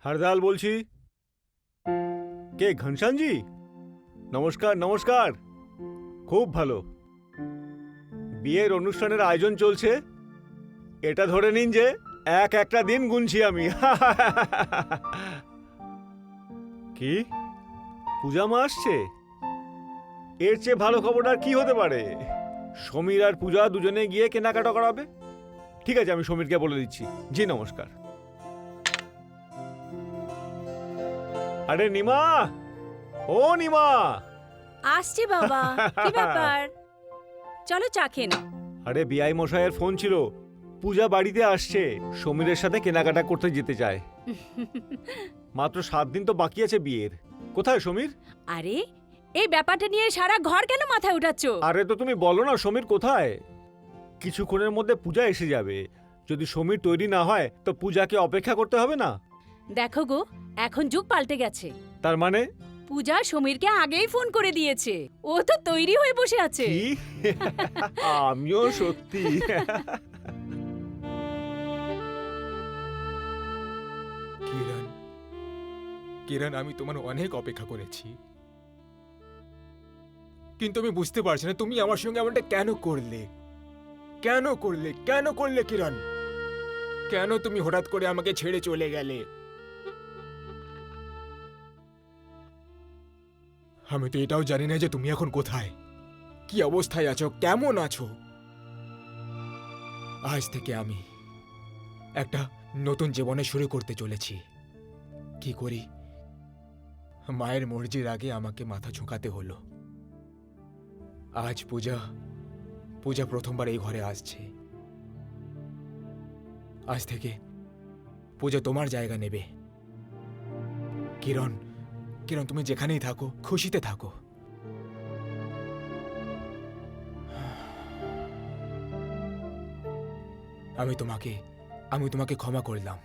হারদাল বলছি। কে ঘনশ্যামজি? নমস্কার নমস্কার। খুব ভালো। বিয়ের অনুষ্ঠানের আয়োজন চলছে। এটা ধরে নিন যে একটা দিন গুনছি আমি। কি পূজা মা আসছে? এর চেয়ে ভালো খবর আর কি হতে পারে? সমীর আর পূজা দুজনে গিয়ে কেনাকাটা করাবে। ঠিক আছে, আমি সমীরকে বলে দিচ্ছি। জি নমস্কার। আরে নিমা, ও নিমা। আসছি বাবা। কি ব্যাপার? চলো চা খেয়ে নাও। আরে বিআই মশাইয়ের ফোন ছিল, পূজা বাড়িতে আসছে, সমীরের সাথে কেনাকাটা করতে যেতে চায়। মাত্র 7 দিন তো বাকি আছে বিয়ের। কোথায় সমীর? আরে এই ব্যাপারটা নিয়ে সারা ঘর কেন মাথায় উঠাচ্ছ? আরে তো তুমি বলো না সমীর কোথায়। কিছুক্ষণের মধ্যে পূজা এসে যাবে। যদি সমীর তৈরি না হয় তো পূজাকে অপেক্ষা করতে হবে না? দেখো গো, এখন যুগ পাল্টে গেছে। তার মানে? পূজা সমীরকে আগেই ফোন করে দিয়েছে। ও তো তৈরি হয়ে বসে আছে। কি? আমিও সত্যি। কিরণ, কিরণ, আমি তোমার অনেক অপেক্ষা করেছি, কিন্তু আমি বুঝতে পারছি না তুমি আমার সঙ্গে এমনটা কেন করলে। কেন করলে, কেন করলে কিরণ? কেন তুমি হঠাৎ করে আমাকে ছেড়ে চলে গেলে? আমি তো এটাও জানি না যে তুমি এখন কোথায়, কি অবস্থায় আছো, কেমন আছো। আজ থেকে আমি একটা নতুন জীবনে শুরু করতে চলেছি। কি করি, মায়ের মর্জির আগে আমাকে মাথা ঝুঁকাতে হলো। আজ পূজা পূজা প্রথমবার এই ঘরে আসছে। আজ থেকে পূজা তোমার জায়গা নেবে। কিরণ, কিরণ, তুমি যেখানেই থাকো খুশিতে থাকো। আমি তোমাকে ক্ষমা করলাম।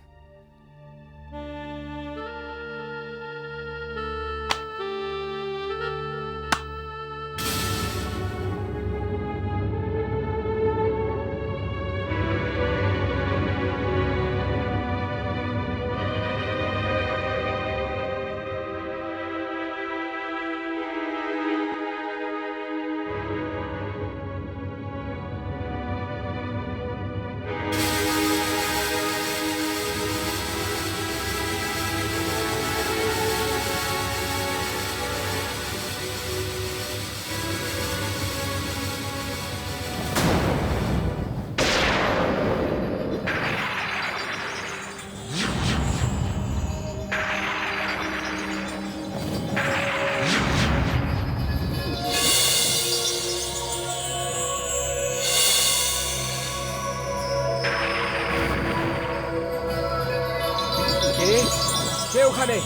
কে ওখানে?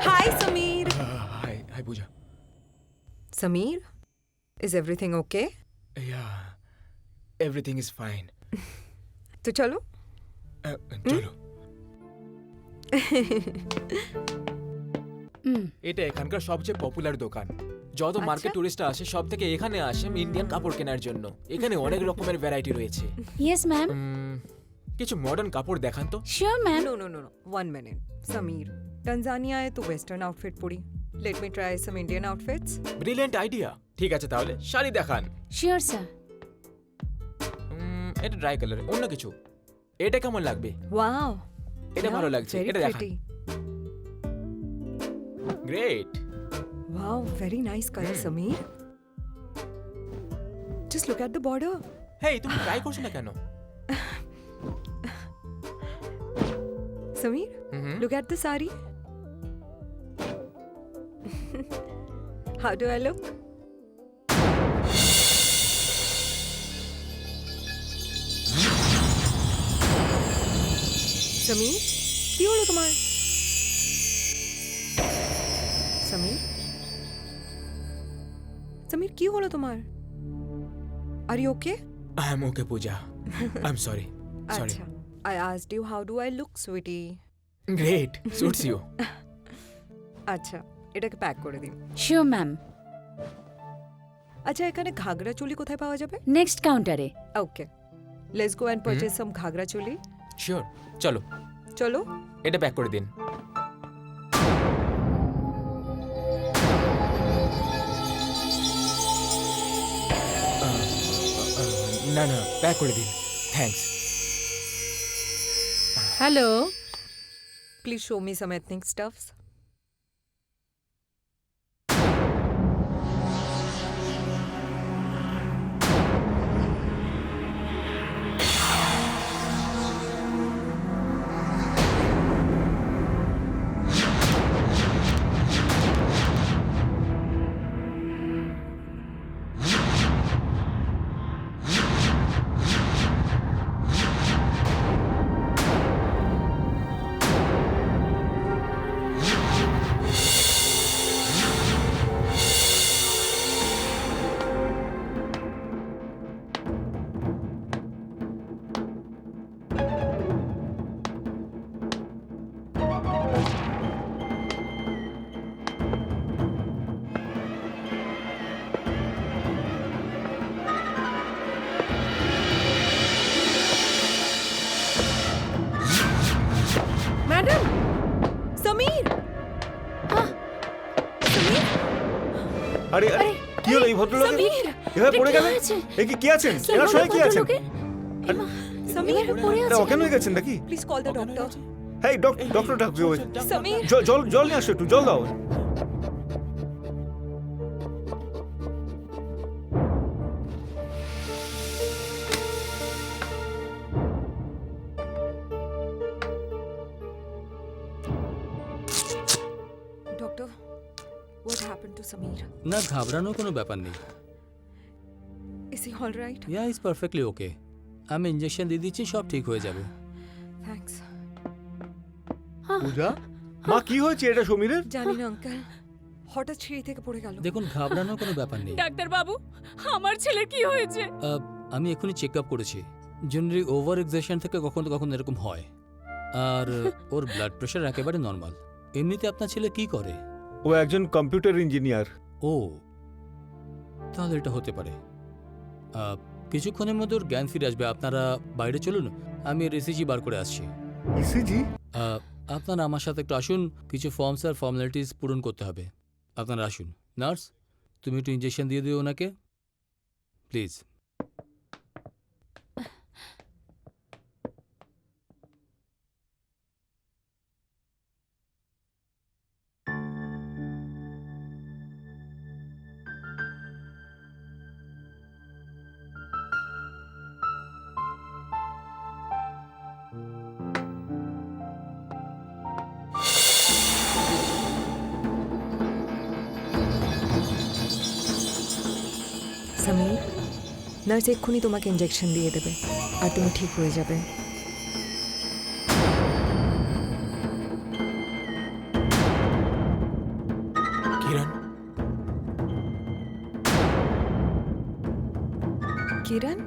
Hi, Sameer. High high Puja. Sameer, is everything okay? Everything is fine. তো চলো। চলো। এটা এখানকার সবচেয়ে পপুলার দোকান। যত মার্কেট টুরিস্টরা আসে সব থেকে এখানে আসে ইন্ডিয়ান কাপড় কেনার জন্য। এখানে অনেক রকমের ভ্যারাইটি রয়েছে। Yes ma'am. কিছু মডার্ন কাপড় দেখান তো। Sure ma'am. No. 1 minute. Sameer, Tanzania আয়ে তো ওয়েস্টার্ন আউটফিট পরি। Let me try some Indian outfits. Brilliant idea. ঠিক আছে তাহলে শাড়ি দেখান। Sure sir. এটা ড্রাই কালার, অন্য কিছু। এটা কেমন লাগবে? Wow. এটা ভালো লাগছে, Very এটা দেখান। pretty. Great. Wow, very nice color, Sameer. Just look at the border. হেই, তুমি ট্রাই করছো না কেন? Sameer, look at the sari. How do I look? Sameer, কি হলো তোমার? Sameer? Sameer, কি হলো তোমার? Are you okay? I am okay Puja, I am sorry, sorry. আচ্ছা, I asked you how do I look, sweetie? Great, suits you. আচ্ছা, এটাকে pack করে দিন। শিওর ম্যাম, আচ্ছা, এখানে ঘাগরা চুলি কোথায় পাওয়া যাবে? নেক্সট কাউন্টারে। ওকে, লেটস গো অ্যান্ড পারচেজ সাম ঘাগরা চুলি। শিওর, চলো চলো। এটা প্যাক করে দিন। না না, প্যাক করে দিন, thanks. Hello, Please show me some ethnic stuffs. Madam. Samir! আরে আরে কি হলো এই ভদ্রলোকের? সমীর, এভাবে পড়ে এটা কি গেলেন? হয়েছে? এ কি আছেন? এনার সঙ্গে কি আছেন? সমীর! এটা অজ্ঞান হয়ে গেছেন নাকি? Please call the doctor. হ্যাঁ, ডক্টর ডাকবে। সমীর! জল নিয়ে আসো, একটু জল দাও। Doctor, what happened to Sameer? না, ঘাবড়ানোর কোনো ব্যাপার নেই। Is he all right? Yeah is perfectly okay. আমি ইঞ্জেকশন দিয়ে দিচ্ছি, সব ঠিক হয়ে যাবে। Thanks. পূজা, মা কি হয়েছে এটা সমীরের? জানি না আঙ্কেল, হঠাৎ সিঁড়ি থেকে পড়ে গেল। দেখুন, ঘাবড়ানোর কোনো ব্যাপার নেই। ডাক্তার বাবু, আমার ছেলের কি হয়েছে? আমি এখনই চেক আপ করেছি। জেনারেলি ওভার এক্সেশন থেকে কখনো কখনো এরকম হয়। আর ওর ব্লাড প্রেশার একেবারে নর্মাল। এমনিতে আপনার ছেলে কি করে? ও একজন কম্পিউটার ইঞ্জিনিয়ার। ও, তাহলে এটা হতে পারে। কিছুক্ষণের মধ্যে ওর জ্ঞান ফিরে আসবে। আপনারা বাইরে চলুন, আমি এর এসিজি বার করে আসছি। ইসিজি? আপনারা আমার সাথে একটু আসুন, কিছু ফর্মস আর ফর্মালিটিস পূরণ করতে হবে। আপনারা আসুন। নার্স, তুমি একটু ইঞ্জেকশন দিয়ে দিও ওনাকে প্লিজ। সমীর, নার্স এক্ষুনি তোমাকে ইঞ্জেকশন দিয়ে দেবে আর তুমি ঠিক হয়ে যাবে। কিরণ, কিরণ?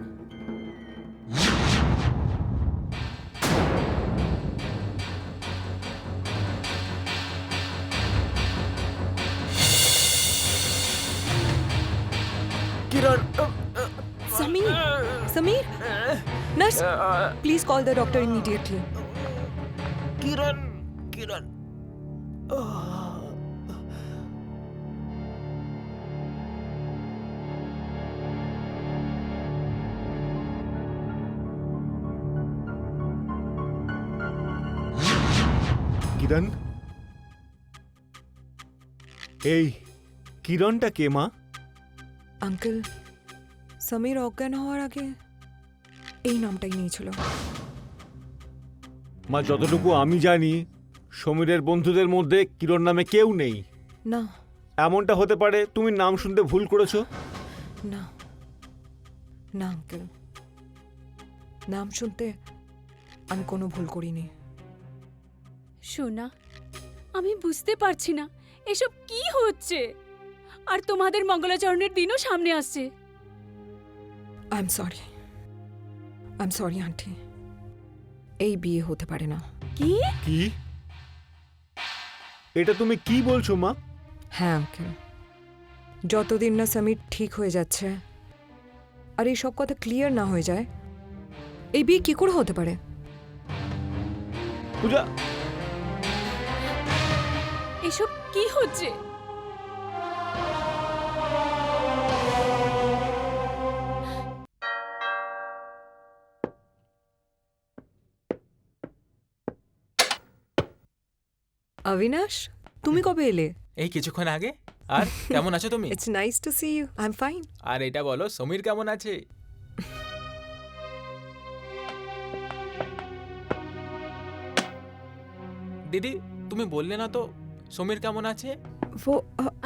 কিরণ! Sameer! Sameer! Nurse, please call the doctor immediately. কিরণ! কিরণ! কিরণ? এই কিরণটা কে মা? আঙ্কেল, সমীর অজ্ঞান হওয়ার আগে এই নামটাই নিয়েছিল। মা, যতটুকু আমি জানি সমীরের বন্ধুদের মধ্যে কিরণ নামে কেউ নেই। না, এমনটা হতে পারে তুমি নাম শুনতে ভুল করেছো। না, না আঙ্কেল, নাম শুনতে আমি কোনো ভুল করিনি। সোনা, আমি বুঝতে পারছি না এসব কি হচ্ছে। আর তোমাদের মঙ্গলাচরণের দিনও সামনে আসছে। I am sorry. I am sorry aunty, এই বিয়ে হতে পারে না। কি? কি? এটা তুমি কি বলছো মা? হ্যাঁ আঙ্কেল, যতদিন না সমীর ঠিক হয়ে যাচ্ছে আর এই সব কথা ক্লিয়ার না হয়ে যায়, এই বিয়ে কি করে হতে পারে? পূজা, এসব কি হচ্ছে? অবিনাশ, তুমি কবে এলে? এই কিছুক্ষণ আগে। আর কেমন আছো তুমি? It's nice to see you. I am fine. আর এটা বলো, সমীর কেমন আছে? দিদি, তুমি বললে না তো সমীর কেমন আছে? ও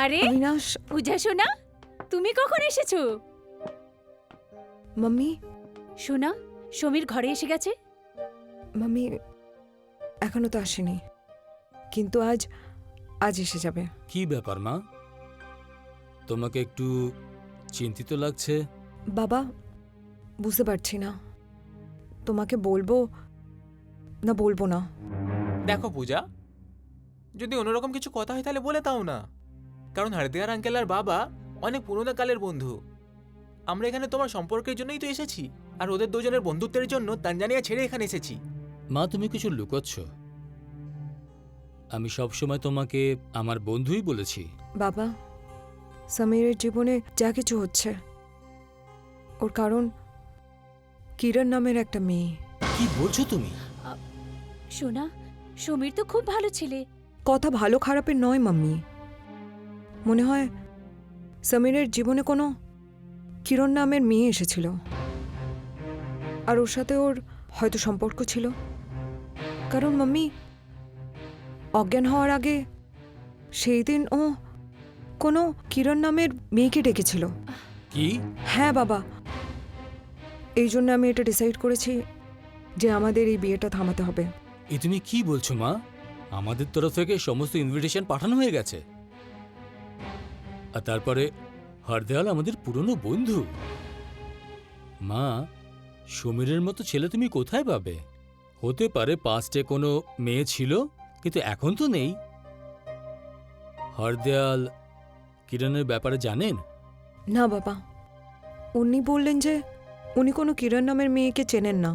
আরে অবিনাশ, পূজা সোনা, তুমি কখন এসেছো? মাম্মি, সোনা, সমীর ঘরে এসে গেছে? মাম্মি এখনো তো আসেনি, কিন্তু আজ আজ এসে যাবে। কি ব্যাপার মা, তোমাকে একটু চিন্তিত লাগছে? বাবা, বুঝতে পারছি না তোমাকে বলবো না বলবো না। দেখো পূজা, যদি অন্যরকম কিছু কথা হয় তাহলে বলে দাও না, কারণ হরদিয়ার আঙ্কেল আর বাবা অনেক পুরোনো কালের বন্ধু। আমরা এখানে তোমার সম্পর্কের জন্যই তো এসেছি, আর ওদের দুজনের বন্ধুত্বের জন্য তানজানিয়া ছেড়ে এখানে এসেছি। মা, তুমি কিছু লুকোচ্ছ। আমি সবসময় তোমাকে আমার বন্ধুই বলেছি। বাবা, সমীরের জীবনে যা কিছু হচ্ছে ওর কারণ কিরণ নামের একটা মেয়ে। কি বলছো তুমি? সোনা, সমীর তো খুব ভালো ছেলে। কথা ভালো খারাপের নয় মাম্মি, মনে হয় সমীরের জীবনে কোনো কিরণ নামের মেয়ে এসেছিল আর ওর সাথে ওর হয়তো সম্পর্ক ছিল। কারণ মাম্মি, অজ্ঞান হওয়ার আগে সেই দিন ও কোনো কিরণ নামের মেয়েকে ডেকেছিল। কি? হ্যাঁ বাবা, এই জন্য আমি এটা ডিসাইড করেছি যে আমাদের এই বিয়েটা থামাতে হবে। এ তুমি কি বলছো মা? আমাদের তরফ থেকে সমস্ত ইনভিটেশন পাঠানো হয়ে গেছে, আর তারপরে হরদয়াল আমাদের পুরনো বন্ধু। মা, সমীরের মতো ছেলে তুমি কোথায় পাবে? হতে পারে পাস্টে কোনো মেয়ে ছিল, কিন্তু এখন তো নেই। হরদয়াল কিরণের ব্যাপারে জানেন? না বাবা, উনি বললেন যে উনি কোনো কিরণ নামের মেয়েকে চেনেন না।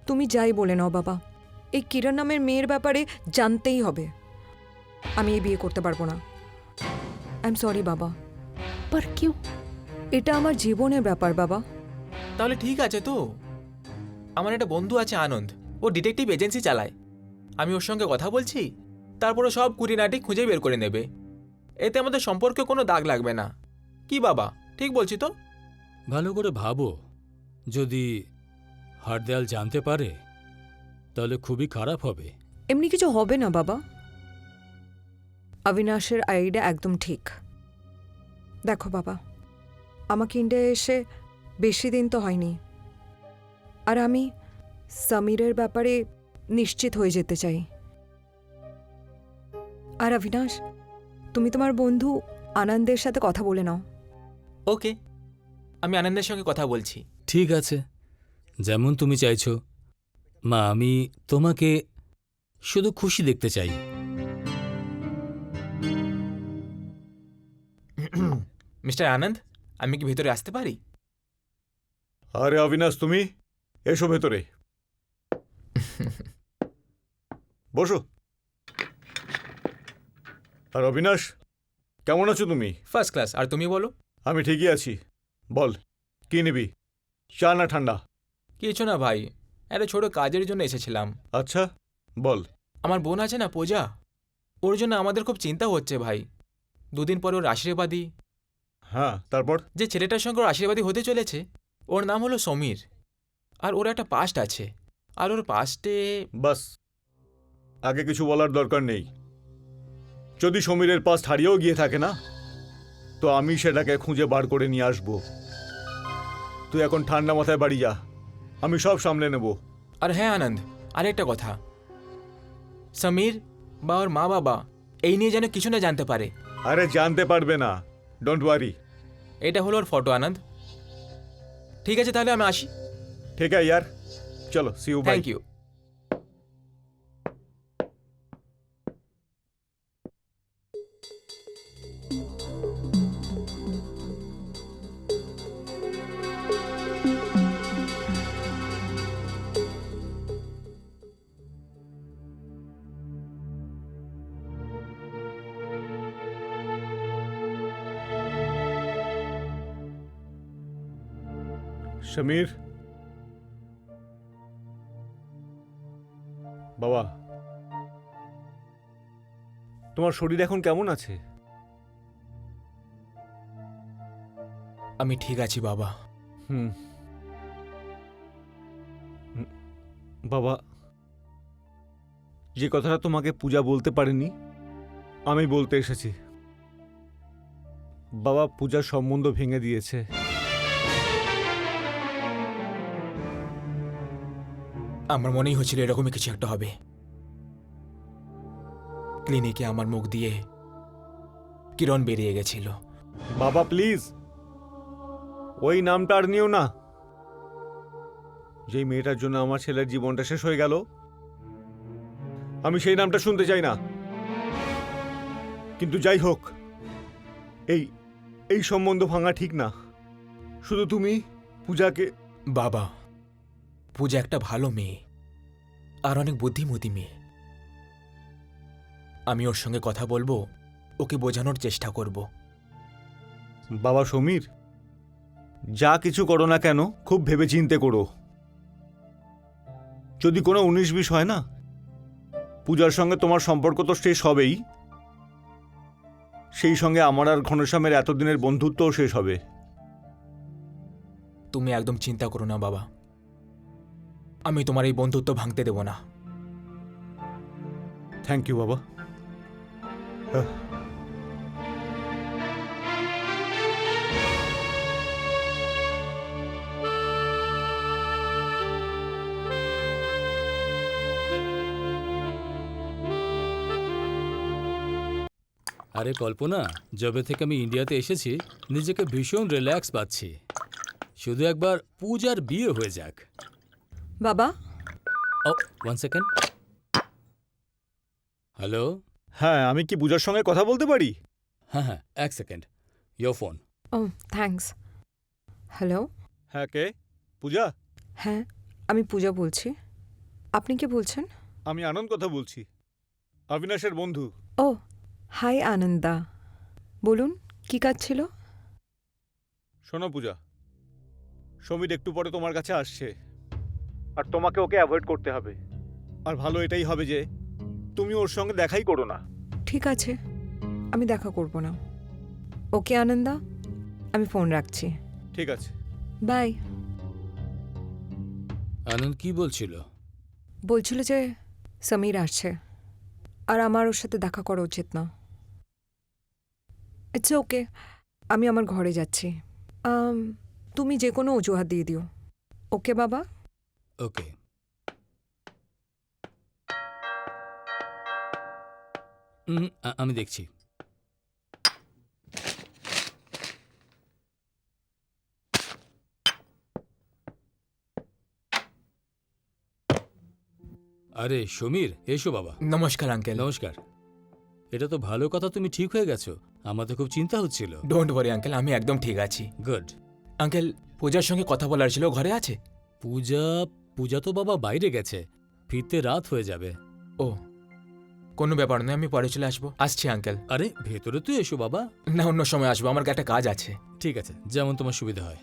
তুমি যাই বলে নাও বাবা, এই কিরণ নামের মেয়ের ব্যাপারে জানতেই হবে। আমি এই বিয়ে করতে পারবো না। আই এম সরি বাবা, পর কিউ? এটা আমার জীবনের ব্যাপার বাবা। তাহলে ঠিক আছে তো। আমার একটা বন্ধু আছে আনন্দ, ও ডিটেকটিভ এজেন্সি চালায়। আমি ওর সঙ্গে কথা বলছি, তারপরে সব কুড়িনাটি খুঁজে বের করে নেবে। এতে আমাদের সম্পর্কে কোনো দাগ লাগবে না। কি বাবা, ঠিক বলছি তো? ভালো করে ভাবো, যদি হরদয়াল জানতে পারে তাহলে খুবই খারাপ হবে। এমনি কিছু হবে না বাবা। অবিনাশের আইডিয়া একদম ঠিক। দেখো বাবা, আমাকে ইন্ডিয়ায় এসে বেশি দিন তো হয়নি, আর আমি সমীরের ব্যাপারে নিশ্চিত হয়ে যেতে চাই। আর অবিনাশ, তুমি তোমার বন্ধু আনন্দের সাথে কথা বলে নাও। ওকে, আমি আনন্দের সঙ্গে কথা বলছি। ঠিক আছে, যেমন তুমি চাইছো। মা, আমি তোমাকে শুধু খুশি দেখতে চাই। মিস্টার আনন্দ, আমি কি ভেতরে আসতে পারি? আরে অবিনাশ, তুমি এসো ভেতরে, বসো। আর অবিনাশ, কেমন আছো তুমি? First class. আর তুমি বলো? আমি ঠিকই আছি। বল, কি নিবি, চা না ঠান্ডা? কিছু না ভাই, একটা ছোট কাজের জন্য এসেছিলাম। আচ্ছা, বল। আমার বোন আছে না পূজা, ওর জন্য আমাদের খুব চিন্তা হচ্ছে ভাই। দুদিন পরে ওর আশীর্বাদী। হ্যাঁ, তারপর? যে ছেলেটার সঙ্গে ওর আশীর্বাদী হতে চলেছে, ওর নাম হলো সমীর। আর ওর একটা পাস্ট আছে, আর ওর পাস্টে... বাস, আগে কিছু বলার দরকার নেই। যদি সমীরের পাস্ট হারিয়েও গিয়ে থাকে না, তো আমি সেটাকে খুঁজে বার করে নিয়ে আসবো। তুই এখন ঠান্ডা মাথায় বাড়ি যা, আমি সব সামলে নেব। আর হ্যাঁ আনন্দ, আরেকটা কথা, সমীর বা ওর মা বাবা এই নিয়ে যেন কিছু না জানতে পারে। আরে জানতে পারবে না, ডোন্ট ওয়ারি। এটা হলো ওর ফটো আনন্দ। ঠিক আছে, তাহলে আমি আসি। ठीक है यार, चलो see you, bye. Thank you. Samir, বাবা, তোমার শরীর এখন কেমন আছে? আমি ঠিক আছি বাবা। হুম। বাবা, যে কথাটা তোমাকে পূজা বলতে পারেনি, আমি বলতে এসেছি। বাবা, পূজার সম্বন্ধ ভেঙে দিয়েছে। আমার মনেই হচ্ছিল এরকমই কিছু একটা হবে। ক্লিনিকে আমার মুখ দিয়ে কিরণ বেরিয়ে গেছিল। বাবা প্লিজ, ওই নামটা আর নিও না। যেই মেয়েটার জন্য আমার ছেলের জীবনটা শেষ হয়ে গেল, আমি সেই নামটা শুনতে চাই না। কিন্তু যাই হোক, এই এই সম্বন্ধ ভাঙা ঠিক না। শুধু তুমি পূজাকে। বাবা, পূজা একটা ভালো মেয়ে আর অনেক বুদ্ধিমতী মেয়ে। আমি ওর সঙ্গে কথা বলবো, ওকে বোঝানোর চেষ্টা করব। বাবা সমীর, যা কিছু করো না কেন খুব ভেবেচিন্তে করো। যদি কোনো 19-20 হয় না, পূজার সঙ্গে তোমার সম্পর্ক তো শেষ হবেই, সেই সঙ্গে আমার আর ঘনশ্যামের এতদিনের বন্ধুত্বও শেষ হবে। তুমি একদম চিন্তা করো না বাবা, আমি তোমার এই বন্ধুত্ব ভাঙতে দেব না। থ্যাংক ইউ বাবা। আরে কল্পনা, যবে থেকে আমি ইন্ডিয়াতে এসেছি নিজেকে ভীষণ রিল্যাক্স পাচ্ছি। শুধু একবার পূজার বিয়ে হয়ে যাক। বাবা, ও, 1 সেকেন্ড। হ্যালো। হ্যাঁ, আমি কি পূজার সঙ্গে কথা বলতে পারি? হ্যাঁ হ্যাঁ, 1 second. Your phone. Oh thanks. Hello. হ্যাঁ, কে? পূজা? হ্যাঁ, আমি পূজা বলছি। আপনি কে বলছেন? আমি আনন্দ কথা বলছি, অবিনাশের বন্ধু। ও হাই আনন্দা, বলুন কি কাজ ছিল? শোনো পূজা, সমীর একটু পরে তোমার কাছে আসছে, আর তোমাকে ওকে অ্যাভয়েড করতে হবে। আর ভালো এটাই হবে যে তুমি ওর সঙ্গে দেখাই করো না। ঠিক আছে, আমি দেখা করব না। ওকে আনন্দা, আমি ফোন রাখছি। ঠিক আছে। বাই। আনন্দ কি বলছিল? বলছিল যে সমীর আসছে আর আমার ওর সাথে দেখা করা উচিত না। ইটস ওকে, আমি আমার ঘরে যাচ্ছি। তুমি যে কোনো অজুহাত দিয়ে দিও। ওকে বাবা? ওকে। আমি দেখছি। আরে সমীর, এসো বাবা। নমস্কার আঙ্কেল। নমস্কার। এটা তো ভালো কথা, তুমি ঠিক হয়ে গেছো। আমার তো খুব চিন্তা হচ্ছিল। ডোন্ট ওয়ারি আঙ্কেল, আমি একদম ঠিক আছি। গুড। আঙ্কেল, পূজার সঙ্গে কথা বলার ছিল, ঘরে আছে? পূজা পূজা তো বাবা বাইরে গেছে, ফিরতে রাত হয়ে যাবে। ও, কোনো ব্যাপার নয়, আমি পরে চলে আসবো। আসছি আঙ্কেল। আরে ভেতরে তো এসো বাবা। না, অন্য সময় আসবো, আমার একটা কাজ আছে। ঠিক আছে, যেমন তোমার সুবিধা হয়।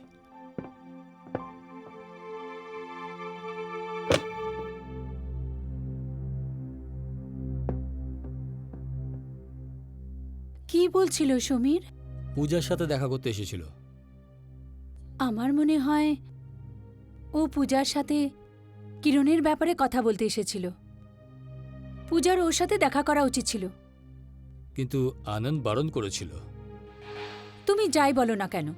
কি বলছিল সমীর? পূজার সাথে দেখা করতে এসেছিল। আমার মনে হয় ও পূজার সাথে কিরণের ব্যাপারে কথা বলতে এসেছিল। পূজার ওর সাথে দেখা করা উচিত ছিল। কিন্তু আনন্দ বারণ করেছিল। তুমি যাই বলো না কেন,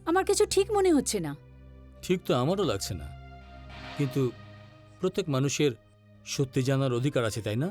আমার কিছু ঠিক মনে হচ্ছে না। ঠিক তো আমারও লাগছে না, কিন্তু প্রত্যেক মানুষের সত্যি জানার অধিকার আছে, তাই না?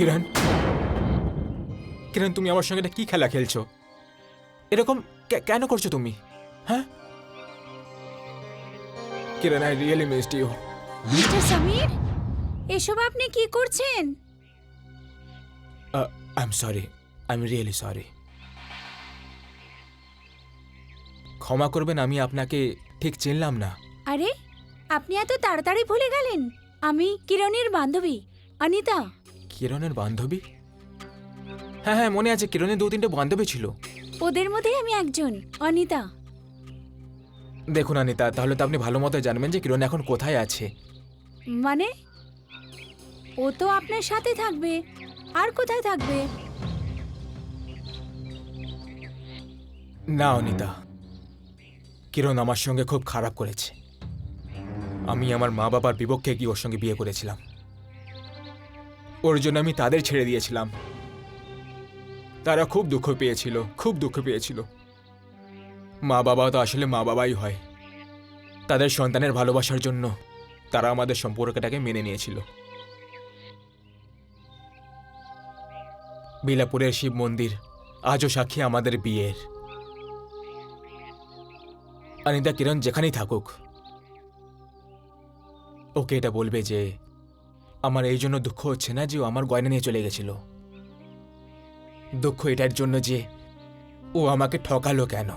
কিরণ, কিরণ, তুমি আমার সঙ্গে এটা কি খেলা খেলছো? এরকম কেন করছো তুমি? হ্যাঁ Kiran, I really missed you. Mister Samir, এসব আপনি কি করছেন? I am sorry, I am really sorry. ক্ষমা করবেন, আমি আপনাকে ঠিক চিনলাম না। আরে, আপনি এত তাড়াতাড়ি ভুলে গেলেন? আমি কিরণের বান্ধবী অনিতা। কিরণের বান্ধবী? হ্যাঁ হ্যাঁ, মনে আছে, কিরণের 2-3টে বান্ধবী ছিল। ওদের মধ্যেই আমি একজন, অনিতা। দেখুন অনিতা, তাহলে তো আপনি ভালো মতো জানবেন যে কিরণ এখন কোথায় আছে। মানে, ও তো আপনার সাথে থাকবে, আর কোথায় থাকবে? না অনিতা, কিরণ আমার সঙ্গে খুব খারাপ করেছে। আমি আমার মা বাবার বিপক্ষে গিয়ে ওর সঙ্গে বিয়ে করেছিলাম। ওর জন্য আমি তাদের ছেড়ে দিয়েছিলাম। তারা খুব দুঃখ পেয়েছিল, খুব দুঃখ পেয়েছিল। মা বাবা তো আসলে মা বাবাই হয়। তাদের সন্তানের ভালোবাসার জন্য তারা আমাদের সম্পর্কটাকে মেনে নিয়েছিল। বিলাপুরের শিব মন্দির আজও সাক্ষী আমাদের বিয়ের। অনিতা, কিরণ যেখানেই থাকুক, ওকে এটা বলবে যে আমার এই জন্য দুঃখ হচ্ছে না যে ও আমার গয়না নিয়ে চলে গেছিল। দুঃখ এটার জন্য যে ও আমাকে ঠকালো কেন।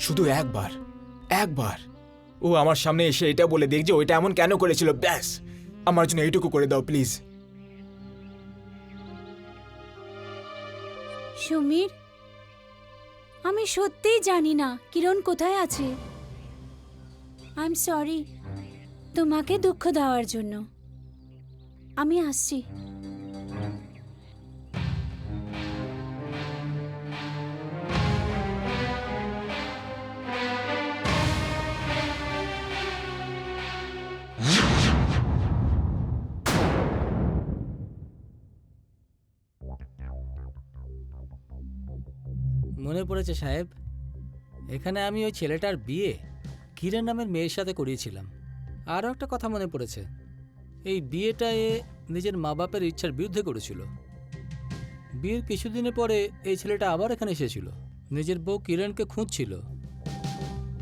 শুধু একবার ও আমার সামনে এসে এটা বলে দেখ যে ওইটা এমন কেন করেছিল। ব্যাস, আমার জন্য এইটুকু করে দাও প্লিজ। সমীর, আমি সত্যিই জানি না কিরণ কোথায় আছে। আই এম সরি তোমাকে দুঃখ দেওয়ার জন্য। আমি আসছি। মনে পড়েছে সাহেব, এখানে আমি ওই ছেলেটার বিয়ে কিরণ নামের মেয়ের সাথে করিয়েছিলাম। আরও একটা কথা মনে পড়েছে, এই বিয়েটা এ নিজের মা বাপের ইচ্ছার বিরুদ্ধে করেছিল। বিয়ের কিছুদিনের পরে এই ছেলেটা আবার এখানে এসেছিল, নিজের বউ কিরণকে খুঁজছিল।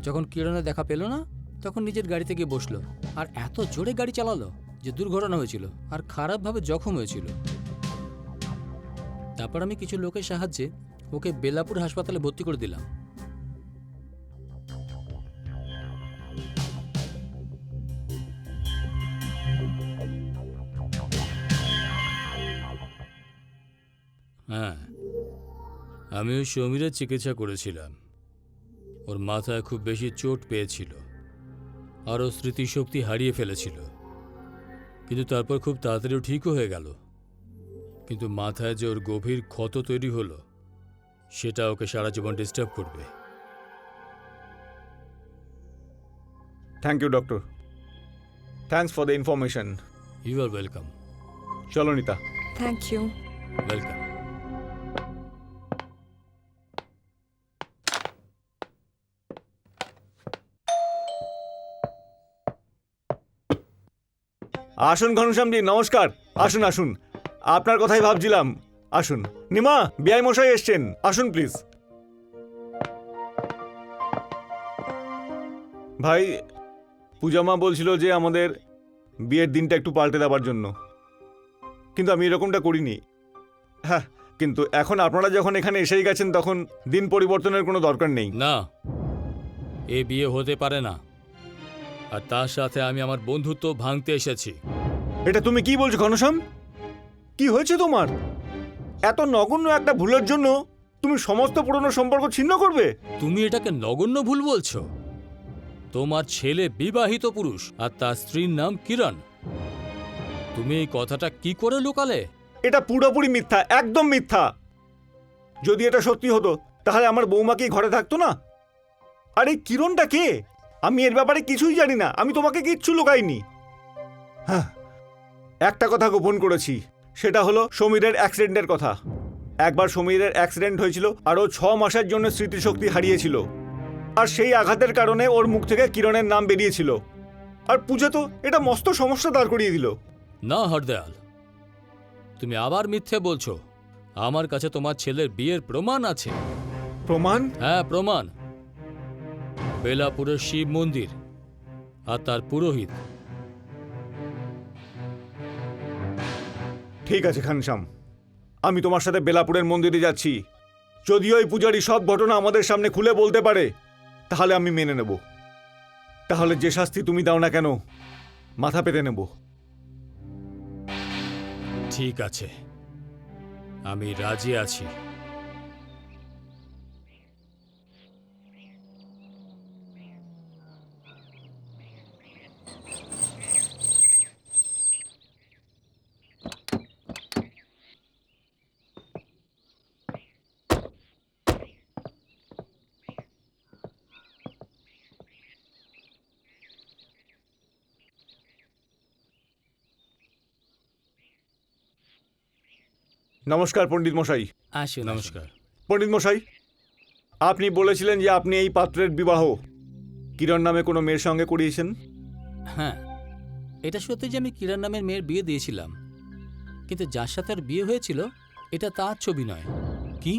যখন কিরণের দেখা পেল না, তখন নিজের গাড়িতে গিয়ে বসলো, আর এত জোরে গাড়ি চালালো যে দুর্ঘটনা হয়েছিল আর খারাপভাবে জখম হয়েছিল। তারপর আমি কিছু লোকের সাহায্যে ওকে বেলাপুর হাসপাতালে ভর্তি করে দিলাম। হ্যাঁ, আমি ওই সমীরের চিকিৎসা করেছিলাম। ওর মাথায় খুব বেশি চোট পেয়েছিল আর ও স্মৃতিশক্তি হারিয়ে ফেলেছিল, কিন্তু তারপর খুব তাড়াতাড়িও ঠিকও হয়ে গেল। কিন্তু মাথায় যে ওর গভীর ক্ষত তৈরি হলো, সেটা ওকে সারা জীবন ডিস্টার্ব করবে। Thank you doctor, thanks for the information. You are welcome. চলো নিতা। Thank you. ওয়েলকাম। আসুন ঘনশ্যামজি, নমস্কার। আসুন আসুন, আপনার কথাই ভাবছিলাম। আসুন। নিমা, বিআই মশাই এসছেন, আসুন প্লিজ। ভাই, পূজা মা বলছিল যে আমাদের বিয়ের দিনটা একটু পাল্টে দেওয়ার জন্য, কিন্তু আমি এরকমটা করিনি। হ্যাঁ, কিন্তু এখন আপনারা যখন এখানে এসেই গেছেন, তখন দিন পরিবর্তনের কোনো দরকার নেই। না, এ বিয়ে হতে পারে না, আর তার সাথে আমি আমার বন্ধুত্ব ভাঙতে এসেছি। এটা তুমি কি বলছো ঘনশ্যাম? কি হয়েছে তোমার? এত নগণ্য একটা ভুলের জন্য তুমি সমস্ত পুরনো সম্পর্ক ছিন্ন করবে? তুমি এটাকে নগণ্য ভুল বলছো? তোমার ছেলে বিবাহিত পুরুষ আর তার স্ত্রীর নাম কিরণ। তুমি এই কথাটা কি করে লুকালে? এটা পুরোপুরি মিথ্যা, একদম মিথ্যা। যদি এটা সত্যি হতো তাহলে আমার বৌমা কি ঘরে থাকতো না? আর এই কিরণটা কে? আমি এর ব্যাপারে কিছুই জানি না, আমি তোমাকে কিচ্ছু লুকাইনি। হ্যাঁ, একটা কথা গোপন করেছি, সেটা হলো সমীরের অ্যাক্সিডেন্টের কথা। একবার সমীরের অ্যাক্সিডেন্ট হয়েছিল আর ও 6 মাসের জন্য স্মৃতিশক্তি হারিয়েছিল, আর সেই আঘাতের কারণে ওর মুখ থেকে কিরণের নাম বেরিয়েছিল। আর পূজা তো এটা মস্ত সমস্যা দাঁড় করিয়ে দিল। না হরদয়াল, তুমি আবার মিথ্যে বলছো। আমার কাছে তোমার ছেলের বিয়ের প্রমাণ আছে। প্রমাণ? হ্যাঁ, প্রমাণ। বেলাপুরের শিব মন্দির আর তার পুরোহিত। ঠিক আছে খানশ্যাম, আমি তোমার সাথে বেলাপুরের মন্দিরে যাচ্ছি। যদি ওই পূজারি সব ঘটনা আমাদের সামনে খুলে বলতে পারে তাহলে আমি মেনে নেব। তাহলে যে শাস্তি তুমি দাও না কেন মাথা পেতে নেব। ঠিক আছে, আমি রাজি আছি। নমস্কার পণ্ডিত মশাই। আসুন। নমস্কার। পণ্ডিত মশাই, আপনি বলেছিলেন যে আপনি এই পাত্রের বিবাহ কিরণ নামে কোনো মেয়ের সঙ্গে করিয়েছেন। হ্যাঁ, এটা সত্যি যে আমি কিরণ নামের মেয়ের বিয়ে দিয়েছিলাম, কিন্তু যার সাথে ওর বিয়ে হয়েছিল এটা তার ছবি নয়। কি?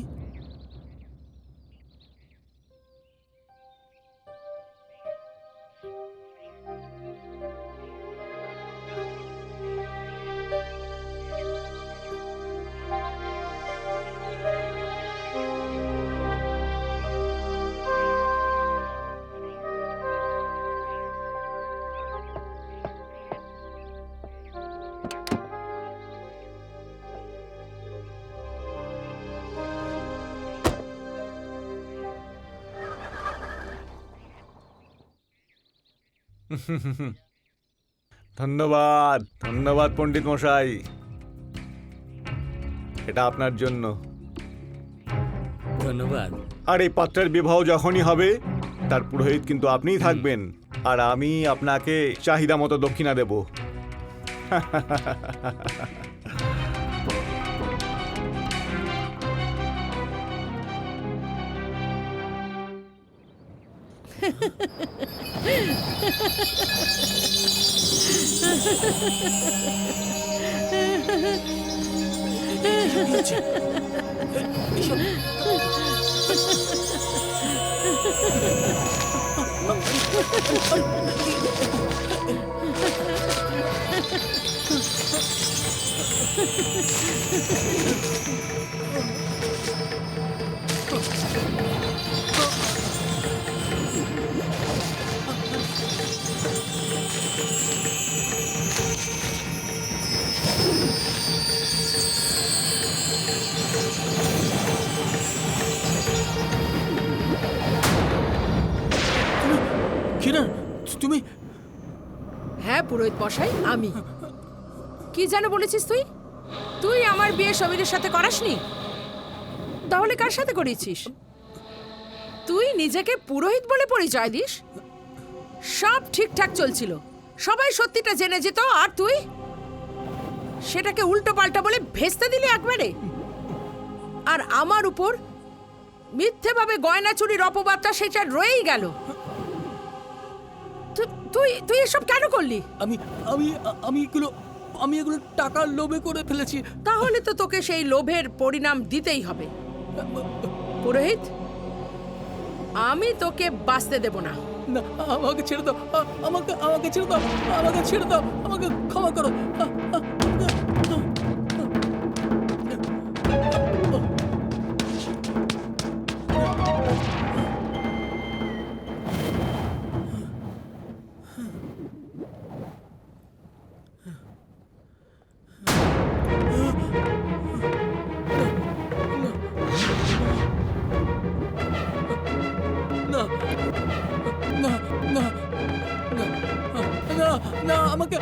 ধন্যবাদ, ধন্যবাদ পণ্ডিত মশাই, এটা আপনার জন্য। ধন্যবাদ। আর এই পাত্রের বিবাহ যখনই হবে তার পুরোহিত কিন্তু আপনিই থাকবেন, আর আমি আপনাকে চাহিদা মতো দক্ষিণা দেব। কিরণ, তুমি? হ্যাঁ পুরোহিত মশাই, আমি। কি যেন বলেছিস তুই? তুই আমার বিয়ে সমীরের সাথে করাসনি? তাহলে কার সাথে করেছিস? তুই নিজেকে পুরোহিত বলে পরিচয় দিস? সব ঠিকঠাক চলছিল, সবাই সত্যিটা জেনে যেত, আর তুই সেটাকে উল্টো পাল্টা বলে ভেস্তে দিলি একবারে। আর আমার উপর মিথ্যেভাবে গয়না চুরির অপবাদটা সেটা রয়েই গেল। তুই তুই এসব কেন করলি? আমি আমি আমি এগুলো টাকার লোভে করে ফেলেছি। তাহলে তো তোকে সেই লোভের পরিণাম দিতেই হবে। পুরোহিত, আমি তোকে বাঁচতে দেব না। না, আমাকে ছেড়ে দাও, আমাকে ছেড়ে দাও, আমাকে ছেড়ে দাও, আমাকে ক্ষমা করো। না না না না না না, আমাকে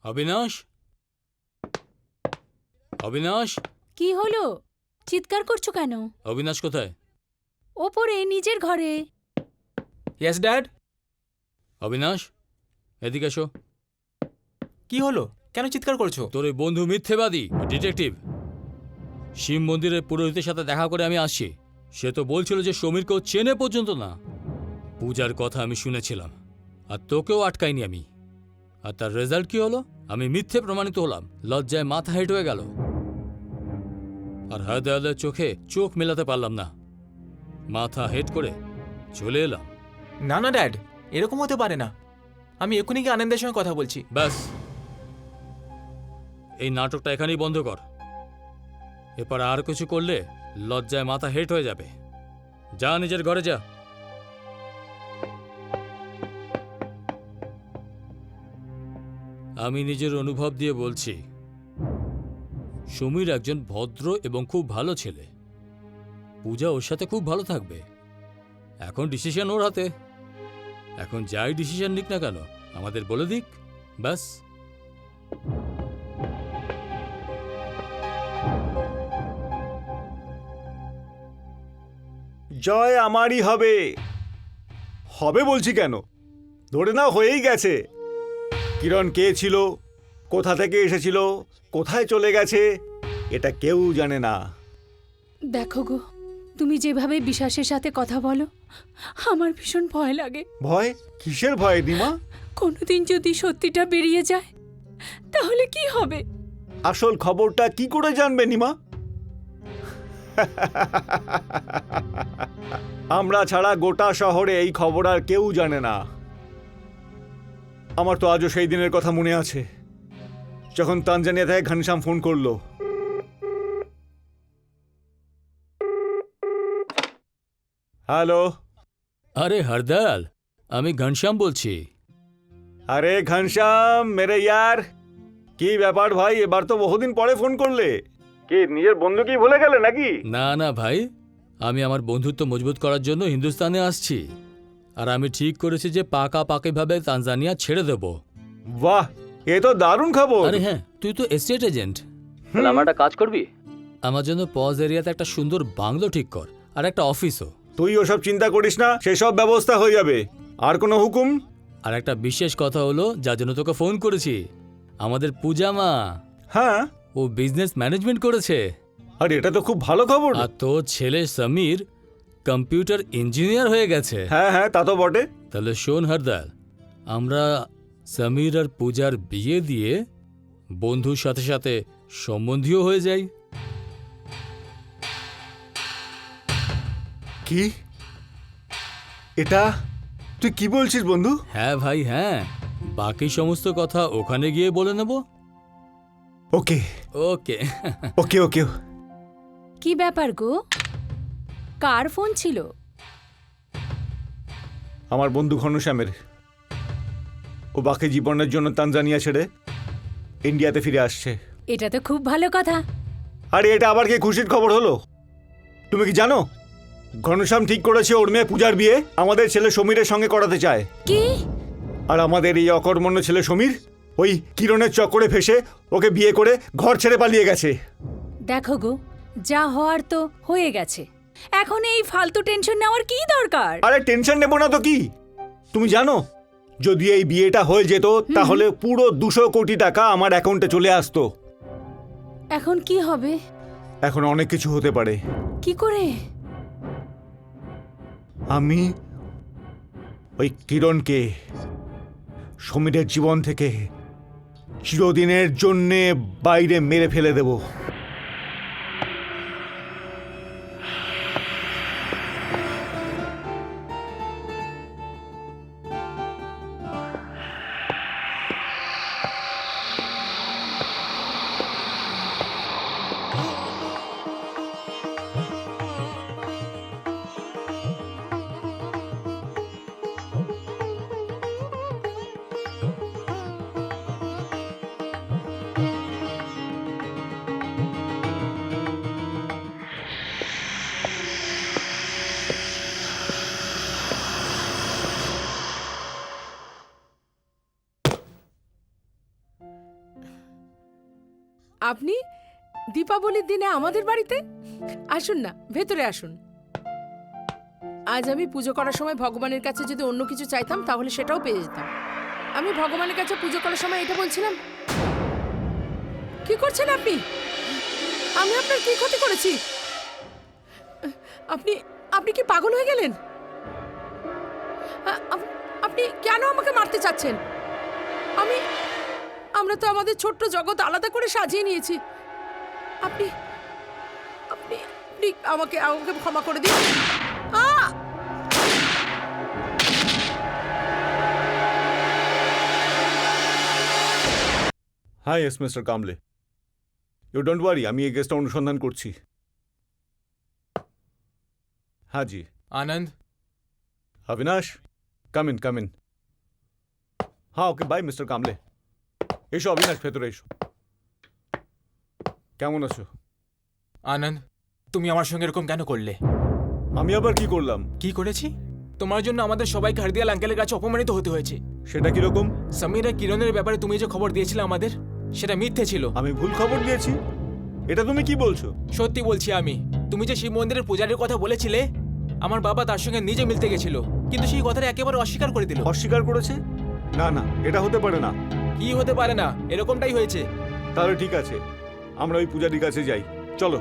অবিনাশ, অবিনাশ, কি হলো? চিৎকার করছো কেন? অবিনাশ কোথায়? ওপরে নিজের ঘরে। Yes dad. অবিনাশ, এদিকে এসো। কি হলো? কেন চিৎকার করছো? তোর ওই বন্ধু মিথ্যেবাদী ডিটেকটিভ। শিব মন্দিরের পুরোহিতের সাথে দেখা করে আমি আসছি। সে তো বলছিল যে সমীরকেও চেনে পর্যন্ত না। পূজার কথা আমি শুনেছিলাম, আর তোকেও আটকাইনি আমি। আর তার রেজাল্ট কি হলো? আমি মিথ্যে প্রমাণিত হলাম। লজ্জায় মাথা হেঁট হয়ে গেল। আর হরদয়ালের চোখে চোখ মেলাতে পারলাম না। মাথা হেট করে চলে এলাম। না না ড্যাড, এরকম হতে পারে না। আমি এক্ষুনি গিয়ে আনন্দের সঙ্গে কথা বলছি। ব্যাস, এই নাটকটা এখানেই বন্ধ কর। এরপর আর কিছু করলে লজ্জায় মাথা হেট হয়ে যাবে। যা নিজের ঘরে যা। আমি নিজের অনুভব দিয়ে বলছি, সমীর একজন ভদ্র এবং খুব ভালো ছেলে। পূজা ওর সাথে খুব ভালো থাকবে। এখন ডিসিশন ওর হাতে। এখন যাই ডিসিশন নিক না কেন, আমাদের বলে দিক, ব্যাস। জয় আমারই হবে। হবে বলছি কেন, ধরে নাও হয়েই গেছে। কিরণ কে ছিল, কোথা থেকে এসেছিল, কোথায় চলে গেছে, এটা কেউ জানে না। দেখো গো, তুমি যেভাবে বিশ্বাসের সাথে কথা বলো, আমার ভীষণ ভয় লাগে। ভয়? কিসের ভয় দিমা? কোনোদিন যদি সত্যিটা বেরিয়ে যায় তাহলে কি হবে? আসল খবরটা কি করে জানবে নিমা? আমরা ছাড়া গোটা শহরে এই খবর আর কেউ জানে না। আমার তো আজও সেই দিনের কথা মনে আছে, যখন তানজানিয়া থেকে ঘনশ্যাম ফোন করলো। হ্যালো। আরে হরদয়াল, আমি ঘনশ্যাম বলছি। আরে ঘনশ্যাম মেরে ইয়ার, কি ব্যাপার ভাই, এবার তো বহুদিন পরে ফোন করলে। কি নিজের বন্ধু কি ভুলে গেলে নাকি? না না ভাই, আমি আমার বন্ধুত্ব মজবুত করার জন্য হিন্দুস্তানে আসছি। আর আমি ঠিক করেছি যে পাকাপাকিভাবে তানজানিয়া ছেড়ে দেব। বাহ, এ তো দারুণ খবর। আরে হ্যাঁ, তুই তো এস্টেট এজেন্ট। তাহলে আমার একটা কাজ করবি? আমার জন্য পজ এরিয়াতে একটা সুন্দর বাংলো ঠিক কর, আর একটা অফিসও। তুই ওসব চিন্তা করিস না, সেসব ব্যবস্থা হয়ে যাবে। আর কোনো হুকুম? আর একটা বিশেষ কথা হলো, যার জন্য তোকে ফোন করেছি, আমাদের পূজা মা। হ্যাঁ। ও বিজনেস ম্যানেজমেন্ট করেছে। আর এটা তো খুব ভালো খবর। আর তোর ছেলে সমীর কম্পিউটার ইঞ্জিনিয়ার হয়ে গেছে। হ্যাঁ হ্যাঁ, তা তো বটে। তাহলে শোন হরদয়াল, আমরা সমীর আর পূজার বিয়ে দিয়ে বন্ধুর সাথে সাথে সম্বন্ধীও হয়ে যাই। কি? এটা তুই কি বলছিস বন্ধু? হ্যাঁ ভাই হ্যাঁ, বাকি সমস্ত কথা ওখানে গিয়ে বলে নেব। ওকে ওকে। ওকে ওকে। কি ব্যাপার গো, কার ফোন ছিল? আমার বন্ধু ঘনশ্যামের। ও বাকি জীবনের জন্য তানজানিয়া ছেড়ে ইন্ডিয়াতে ফিরে আসছে। এটা তো খুব ভালো কথা। আরে এটা আবার কি খুশির খবর হলো? তুমি কি জানো, ঘনশ্যাম ঠিক করেছে ওর মেয়ে পূজার বিয়ে আমাদের ছেলে সমীরের সঙ্গে করাতে চায়। কি? আর আমাদের এই অকর্মণ্য ছেলে সমীর ওই কিরণের চক্করে ফেসে ওকে বিয়ে করে ঘর ছেড়ে পালিয়ে গেছে। দেখো গো, যা হওয়ার তো হয়ে গেছে, এখন এই ফালতু টেনশন নেওয়ার কি দরকার? আরে টেনশন নেবো না তো কি? তুমি জানো, যদি এই বিয়েটা হয়ে যেত তাহলে পুরো 200 কোটি টাকা আমার অ্যাকাউন্টে চলে আসতো। এখন কি হবে? এখন অনেক কিছু হতে পারে। কি করে? আমি ওই কিরণকে সমীরের জীবন থেকে চিরদিনের জন্যে বাইরে মেরে ফেলে দেব। আপনি দীপাবলির দিনে আমাদের বাড়িতে? আসুন না, ভেতরে আসুন। আজ আমি পুজো করার সময় ভগবানের কাছে যদি অন্য কিছু চাইতাম তাহলে সেটাও পেয়ে যেতাম। আমি ভগবানের কাছে পুজো করার সময় এটা বলছিলাম, কি করছেন আপনি? আমি আপনার কি ক্ষতি করেছি? আপনি আপনি কি পাগল হয়ে গেলেন? আপনি কেন আমাকে মারতে চাচ্ছেন? আমরা তো আমাদের ছোট্ট জগৎ আলাদা করে সাজিয়ে নিয়েছি। আপনি আপনি আপনি আমাকে আমাকে ক্ষমা করে দিন। হ্যাঁ ইয়েস মিস্টার কামলে, ইউ ডোন্ট ওয়ারি, আমি এই কেসটা অনুসন্ধান করছি। হ্যাঁ জি। আনন্দ, অবিনাশ, কাম ইন। হ্যাঁ ওকে, বাই মিস্টার কামলে। এসো অবিনাশ, ভেতরে এসো। কেমন আছো? আনন্দ, তুমি আমার সঙ্গে এরকম কেন করলে? আমি আবার কি করলাম? কি করেছি? তোমার জন্য আমাদের সবাইকে হরদিয়াল আঙ্কেলের কাছে অপমানিত হতে হয়েছে। সেটা কিরকম? সমীর আর কিরণের ব্যাপারে তুমি যে খবর দিয়েছিলে আমাদের, সেটা মিথ্যে ছিল। আমি ভুল খবর দিয়েছি? এটা তুমি কি বলছো? সত্যি বলছি আমি। তুমি যে শিব মন্দিরের পূজারীর কথা বলেছিলে, আমার বাবা তার সঙ্গে নিজে মিলতে গেছিল, কিন্তু সেই কথাটা একেবারে অস্বীকার করে দিল। অস্বীকার করেছে? না না, এটা হতে পারে না। কি হতে পারে না? এরকমটাই হয়েছে। তাহলে ঠিক আছে, আমরা ওই পূজারীর কাছে যাই, চলো।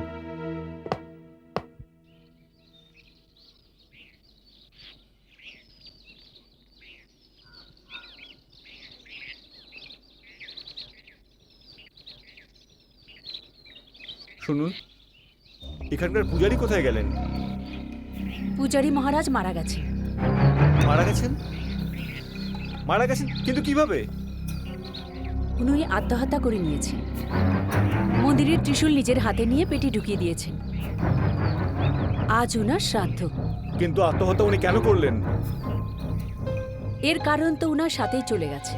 শুনুন, এখানকার পূজারী কোথায় গেলেন? পূজারী মহারাজ মারা গেছে। মারা গেছেন? মারা গেছেন কিন্তু কিভাবে? উনি আত্মহত্যা করে নিয়েছেন। মন্দিরের ত্রিশূল নিজের হাতে নিয়ে পেটে ঢুকিয়ে দিয়েছেন। আজ উনার শ্রাদ্ধ। কিন্তু আত্মহত্যা উনি কেন করলেন? এর কারণ তো উনার সাথেই চলে গেছে।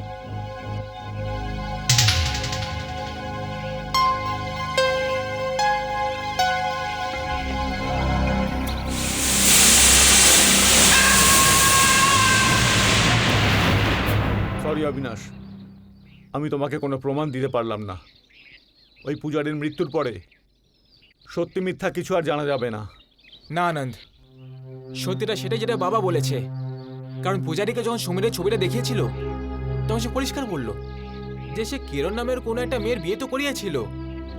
সরি অবিনাশ, আমি তোমাকে কোনো প্রমাণ দিতে পারলাম না। ওই পূজারীর মৃত্যুর পরে সত্যি মিথ্যা কিছু আর জানা যাবে না। না আনন্দ, সত্যিটা সেটাই যেটা বাবা বলেছে। কারণ পূজারীকে যখন সমীরের ছবিটা দেখিয়েছিল, তখন সে পরিষ্কার বলল যে সে কিরণ নামের কোনো একটা মেয়ের বিয়ে তো করিয়েছিল,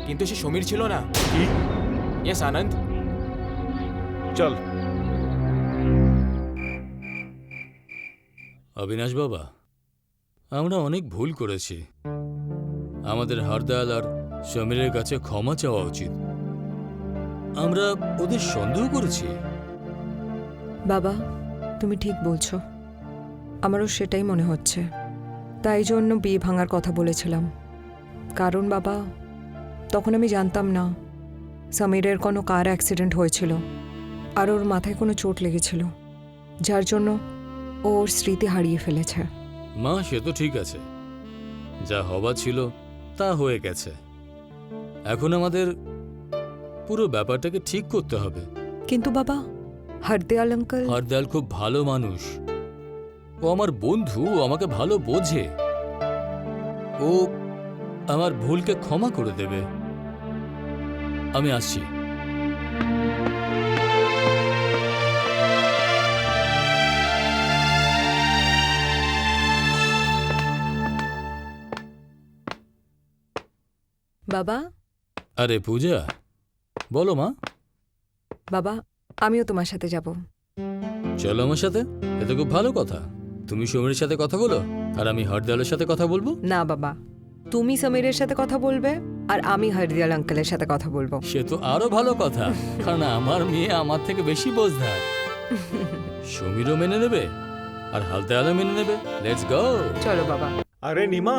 কিন্তু সে সমীর ছিল না। কি? ইয়েস আনন্দ। চল। অবিনাশ বাবা, আমরা অনেক ভুল করেছি। আমাদের হরদয়াল আর সমীরের কাছে ক্ষমা চাওয়া উচিত। আমরা ওদের সন্দেহ করেছি। বাবা, তুমি ঠিক বলছো। আমারও সেটাই মনে হচ্ছে। তাই জন্য বিয়ে ভাঙার কথা বলেছিলাম। কারণ বাবা, তখন আমি জানতাম না সমীরের কোনো কার অ্যাক্সিডেন্ট হয়েছিল আর ওর মাথায় কোনো চোট লেগেছিল, যার জন্য ও ওর স্মৃতি হারিয়ে ফেলেছে। মা, সে তো ঠিক আছে, যা হবার ছিল তা হয়ে গেছে। এখন আমাদের পুরো ব্যাপারটাকে ঠিক করতে হবে। কিন্তু বাবা, হরদয়াল আঙ্কেল। হরদয়াল খুব ভালো মানুষ। ও আমার বন্ধু, ও আমাকে ভালো বোঝে। ও আমার ভুলকে ক্ষমা করে দেবে। আমি আসছি। বাবা। আরে পূজা, বলো মা। বাবা, আমিও তোমার সাথে যাব। চলো আমার সাথে, এ তো খুব ভালো কথা। তুমি সমীরের সাথে কথা বলো আর আমি হরদয়ালের সাথে কথা বলবো। না বাবা, তুমি সমীরের সাথে কথা বলবে আর আমি হরদয়াল আঙ্কেলের সাথে কথা বলবো। সে তো আরো ভালো কথা, কারণ আমার মেয়ে আমার থেকে বেশি বোঝদার। সমীরও মেনে নেবে আর হরদয়ালও মেনে নেবে। Let's go. চলো বাবা। আরে নিমা,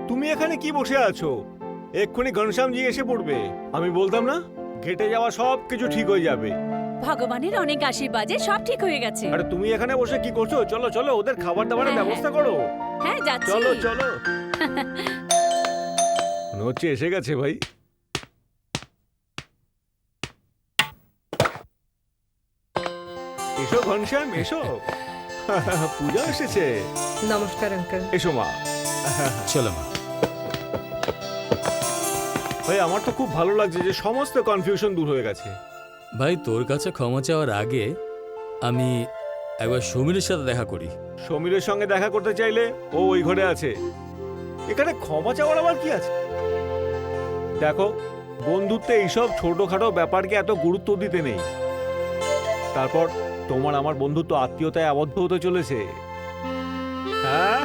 তুমি এখানে কি বসে আছো? এক্ষুনি ঘনশ্যামজি এসে পড়বে। আমি বলতাম না, ঘেটে যাওয়া সব কিছু ঠিক হয়ে যাবে। ভগবানের অনেক আশীর্বাদে সব ঠিক হয়ে গেছে। আরে তুমি এখানে বসে কি করছো? চলো চলো, ওদের খাবার দাবারের হ্যাঁ, ব্যবস্থা করো। হ্যাঁ, যাচ্ছি। চলো চলো। মনে হচ্ছে এসে গেছে ভাই। এসো ঘনশ্যাম, এসো। পূজা এসেছে। নমস্কার আঙ্কেল। এসো মা। চলো মা। ভাই, আমার তো খুব ভালো লাগছে যে সমস্ত কনফিউশন দূর হয়ে গেছে। ভাই, তোর কাছে ক্ষমা চাওয়ার আগে আমি একবার সমীরের সাথে দেখা করি। সমীরের সঙ্গে দেখা করতে চাইলে ও ওই ঘরে আছে। এখানে ক্ষমা চাওয়ার আবার কি আছে? দেখো, বন্ধুত্বে এইসব ছোটখাটো ব্যাপারকে এত গুরুত্ব দিতে নেই। তারপর তোমার আমার বন্ধুত্ব আত্মীয়তায় আবদ্ধ হতে চলেছে। হ্যাঁ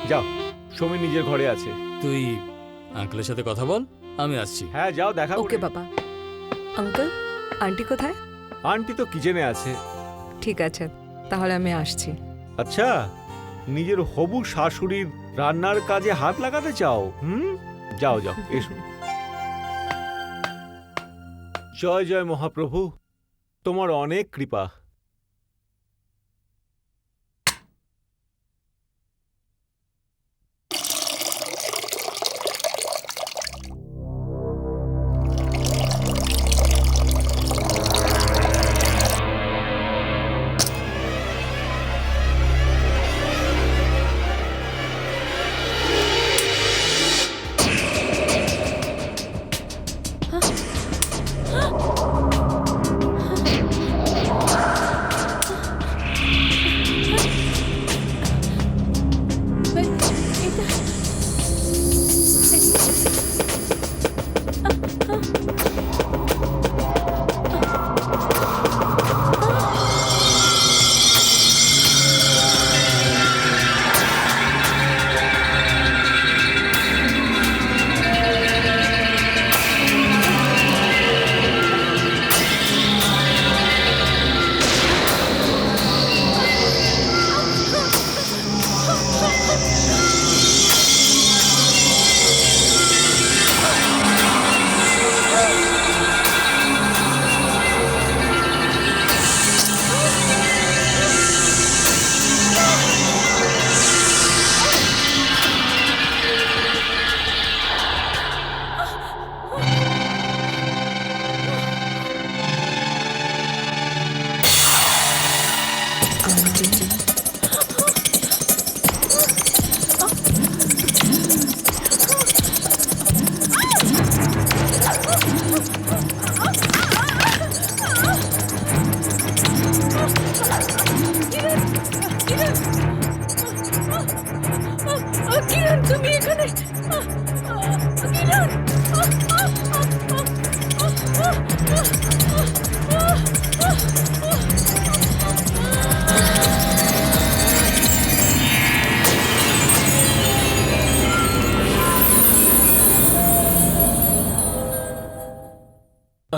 যাও, সমীর নিজের ঘরে আছে। তুই আঙ্কেলের সাথে কথা বল, আমি আসছি। হ্যাঁ যাও, দেখা ওকে করে। বাবা। আঙ্কেল, আন্টি কোথায়? আন্টি তো কিচেনে আছে। ঠিক আছে, তাহলে আমি আসছি। আচ্ছা, নিজের হবু শাশুড়ির রান্নার কাজে হাত লাগাতে চাও? যাও যাও, এসো। জয় জয় মহাপ্রভু, তোমার অনেক কৃপা।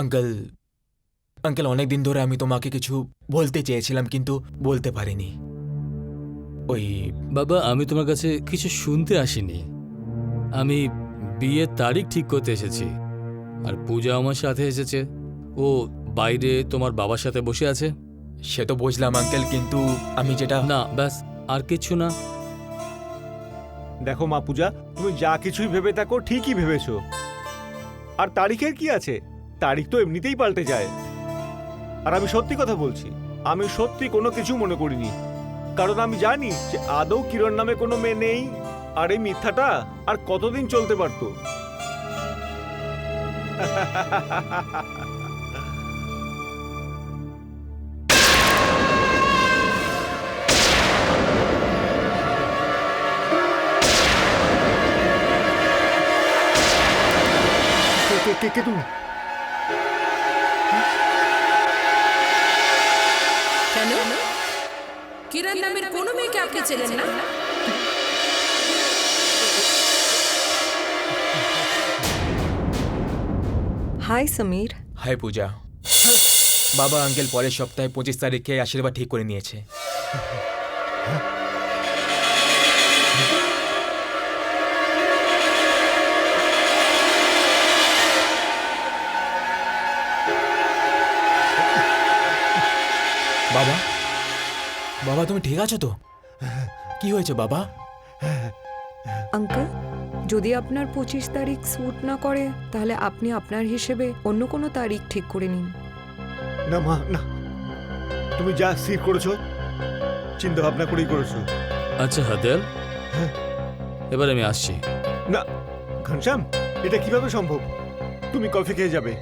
আঙ্কেল, আঙ্কেল, অনেক দিন ধরে আমি তোমাকে কিছু বলতে চেয়েছিলাম কিন্তু বলতে পারিনি। ওই বাবা, আমি তোমার কাছে কিছু শুনতে আসিনি। আমি বিয়ের তারিখ ঠিক করতে এসেছি, আর পূজা আমার সাথে এসেছে। ও বাইরে তোমার বাবার সাথে বসে আছে। সে তো বুঝলাম আঙ্কেল, কিন্তু আমি যেটা না, ব্যাস, আর কিচ্ছু না। দেখো মা পূজা, তুমি যা কিছুই ভেবে থাকো ঠিকই ভেবেছো। আর তারিখের কি আছে? তারিখ তো এমনিতেই পাল্টে যায়। আর আমি সত্যি কথা বলছি, আমি সত্যি কোনো কিছু মনে করিনি। কারণ আমি জানি যে আদৌ কিরণ নামে কোনো মেয়ে নেই। আর এই মিথ্যাটা আর কতদিন চলতে পারতো? কে তুমি? কেন? কিরণ নামের কোনো মেয়েকে আপনি চেনেন না? হাই সমীর। হাই পূজা। বাবা আঙ্কেল পরের সপ্তাহে 25 তারিখে আশীর্বাদ ঠিক করে নিয়েছে। বাবা, বাবা তুমি ঠিক আছো তো? কি হয়েছে বাবা? আঙ্কেল, যদি আপনার 25 তারিখ স্যুট না করে তাহলে আপনি আপনার হিসেবে অন্য কোনো তারিখ ঠিক করে নিন। না মা, না, তুমি যা স্থির করেছো চিন্তা ভাবনা করেই করেছো। আচ্ছা হাদেল, এবার আমি আসছি। না ঘনশ্যাম, এটা কিভাবে সম্ভব? তুমি কফি খেয়ে যাবে।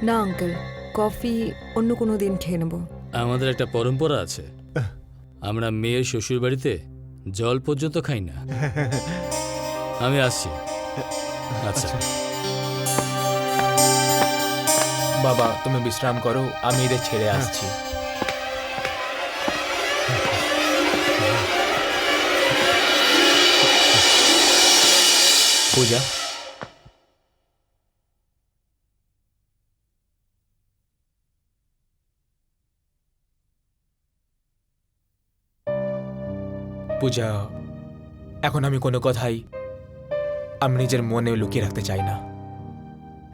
না আঙ্কেল, কফি অন্য কোনো দিন খেয়ে নেব। আমাদের একটা পরম্পরা আছে, আমরা মেয়ের শ্বশুর বাড়িতে জল পর্যন্ত খাই না। আমি আসছি। আচ্ছা বাবা তুমি বিশ্রাম করো, আমি এদের ছেড়ে আসছি। পূজা, পূজা, এখন আমি কোনো কথাই আমি নিজের মনে লুকিয়ে রাখতে চাই না।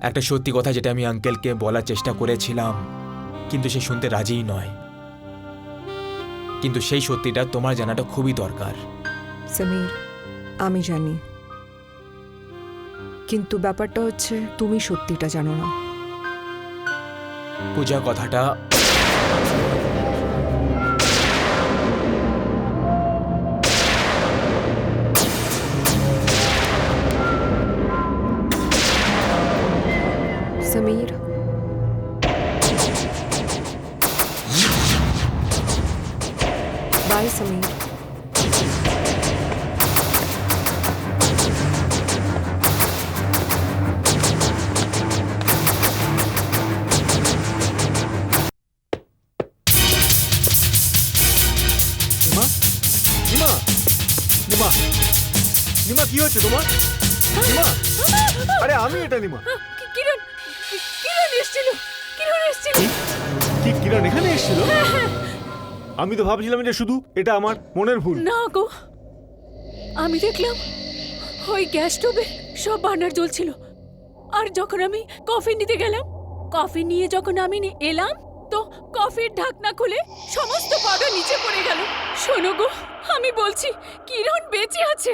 একটা সত্যি কথা যেটা আমি আঙ্কেলকে বলার চেষ্টা করেছিলাম, কিন্তু সে শুনতে রাজিই নয়। কিন্তু সেই সত্যিটা তোমার জানাটা খুবই দরকার। সমীর, আমি জানি, কিন্তু ব্যাপারটা হচ্ছে তুমি সত্যিটা জানো না। পূজা, কথাটা সমীর, বাই সমীর। নিমা, নিমা, নিমা, নিমা কি হচ্ছে তোমার? নিমা, আরে আমি এটা নিমা। কিরণ, কিরণ এসেছিল, কিরণ এসেছিল। কি কিরণ এখানে এসেছিল? আমি তো ভাবছিলাম যে শুধু এটা আমার মনের ভুল। না গো, আমি দেখলাম ওই গ্যাস স্টোভে সব বার্নার জ্বলছিল। আর যখন আমি কফি নিতে গেলাম, কফি নিয়ে যখন আমি এলাম, তো কফির ঢাকনা খুলে সমস্ত পাউডার নিচে পড়ে গেল। শোনো গো, আমি বলছি কিরণ বেঁচে আছে।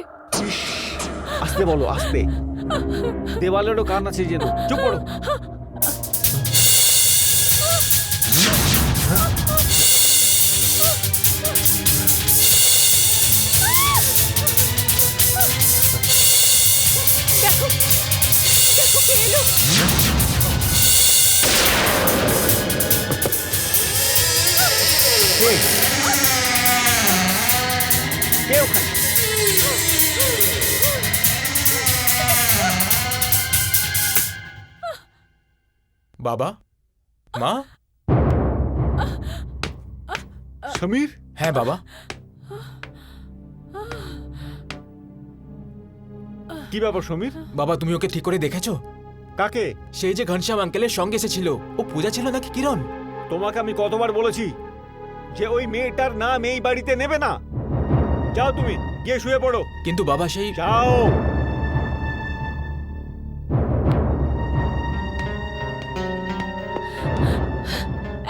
আস্তে বলো, আস্তে। দেওয়ালেরও কান আছে যেন। চুপ করো। দেখো, দেখো কে এলো। কে? কে ওখানে? বাবা, মা। সমীর? হ্যাঁ বাবা। কি ব্যাপার সমীর? বাবা, তুমি ওকে ঠিক করে দেখেছো? কাকে? সেই যে ঘনশ্যাম আঙ্কেলের সঙ্গে এসেছিল, ও পূজা ছিল নাকি কিরণ? তোমাকে আমি কতবার বলেছি যে ওই মেয়েটার নাম এই বাড়িতে নেবে না। যাও তুমি, গিয়ে শুয়ে পড়ো। কিন্তু বাবা সেই যাও।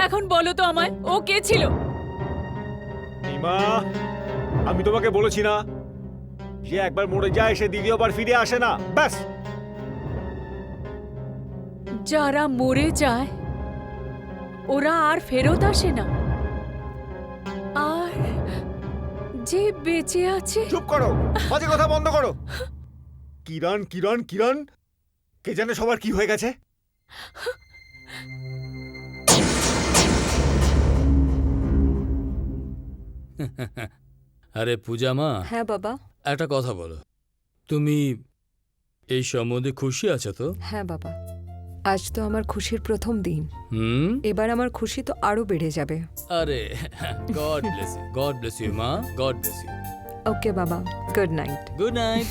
এখন বলো তো আমায়, ও কে ছিল? নিমা, আমি তোমাকে বলেছি না যে একবার মরে যায় সে দ্বিতীয়বার ফিরে আসে না। ব্যাস। যারা মরে যায় ওরা আর ফেরত আসে না, আর যে বেঁচে আছে। চুপ করো, বাজে কথা বন্ধ করো। কিরণ, কিরণ, কিরণ, কে জানে সবার কি হয়ে গেছে। আরে পূজা মা, হ্যাঁ বাবা। একটা কথা বলো, তুমি এই সম্বন্ধে খুশি আছো তো? হ্যাঁ বাবা, আজ তো আমার খুশির প্রথম দিন। হুম। এবার আমার খুশি তো আরো বেড়ে যাবে। আরে God bless you, God bless you মা, গড ব্লেস ইউ। ওকে বাবা, গুড নাইট। Good night.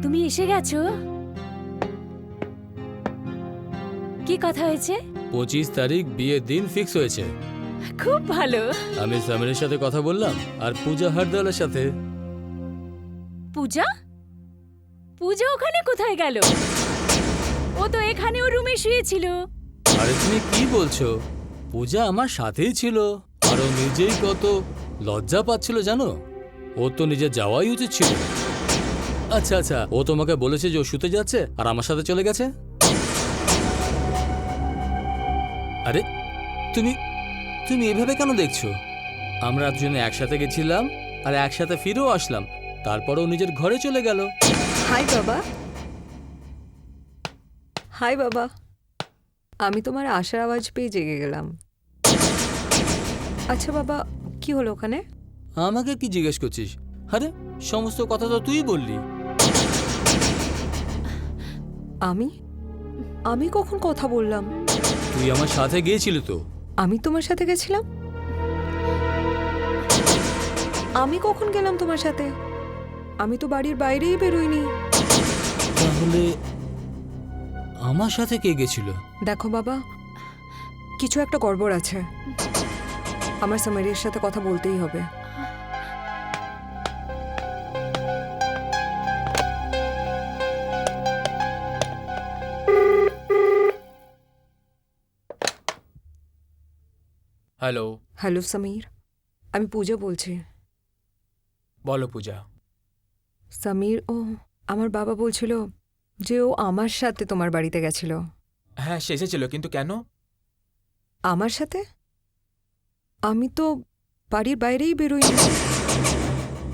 তুমি এসে গেছো? কি কথা হয়েছে? 25 তারিখ বিয়ের দিন ফিক্স হয়েছে। খুব ভালো। আমি সমীরের সাথে কথা বললাম আর পূজা হারদালের সাথে। পূজা? পূজা ওখানে কোথায় গেল? ও তো এখানে ও রুমে শুয়েছিল। আরে তুমি কি বলছো? পূজা আমার সাথেই ছিল আর ও নিজেই কত লজ্জা পাচ্ছিল জানো। ও তো নিজে যাওয়াই উচিত ছিল। আচ্ছা আচ্ছা, ও তোমাকে বলেছে যে ও শুতে যাচ্ছে আর আমার সাথে চলে গেছে? আরে তুমি তুমি এভাবে কেন দেখছো? আমরা দুজনে একসাথে গেছিলাম আর একসাথে ফিরেও আসলাম, তারপরও নিজের ঘরে চলে গেল। হাই বাবা। হাই বাবা। আমি তোমার আশার আওয়াজ পেয়ে জেগে গেলাম। আচ্ছা বাবা, কি হলো ওখানে? আমাকে কি জিজ্ঞেস করছিস? আরে সমস্ত কথা তো তুই বললি। আমি আমি কখন কথা বললাম? তুই আমার সাথে গিয়েছিলি তো। আমি তোমার সাথে গেছিলাম? আমি কখন গেলাম তোমার সাথে? আমি তো বাড়ির বাইরেই বেরোইনি। তাহলে আমার সাথে কে গেছিল? দেখো বাবা, কিছু একটা গড়বড় আছে। আমার সমীরের সাথে কথা বলতেই হবে। হ্যালো। হ্যালো সমীর, আমি পূজা বলছি। বলো পূজা। সমীর, আমার বাবা বলছিল যে ও আমার সাথে তোমার বাড়িতে গেছিল। হ্যাঁ, সে এসেছিল, কিন্তু কেন? আমার সাথে? আমি তো বাড়ির বাইরেই বেরোইনি।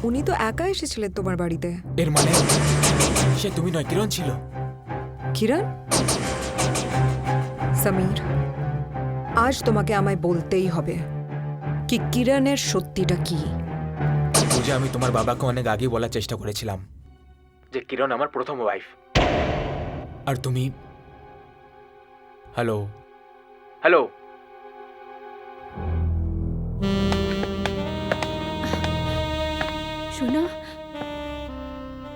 উনি তো একা এসেছিলেন তোমার বাড়িতে। এর মানে সে তুমি নয়, কিরণ ছিল। কিরণ? সমীর, আজ তোমাকে আমায় বলতেই হবে কি কিরণের সত্যিটা কি। পূজা, আমি তোমার বাবাকে অনেক আগে বলার চেষ্টা করেছিলাম যে কিরণ আমার প্রথম ওয়াইফ। আর তুমি... হ্যালো হ্যালো। শোনা,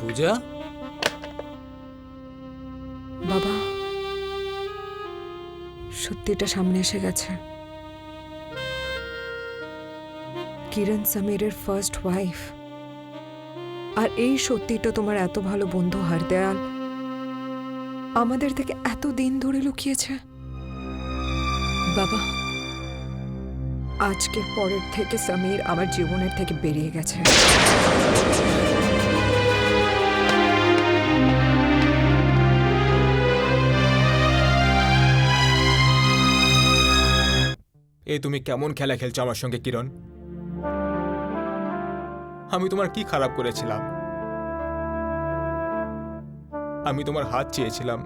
পূজা, বাবা, সত্যিটা সামনে এসে গেছে। কিরণ সমীরের ফার্স্ট ওয়াইফ। আর এই সত্যিটা তোমার এত ভালো বন্ধু হরদয়াল আমাদের থেকে এত দিন ধরে লুকিয়েছে। বাবা, আজকের পরের থেকে সমীর আমার জীবনের থেকে বেরিয়ে গেছে। এ তুমি কেমন খেলা খেলছো আমার সঙ্গে কিরণ? আমি তোমার কি খারাপ করেছিলাম? আমি তোমার হাত চেয়েছিলাম,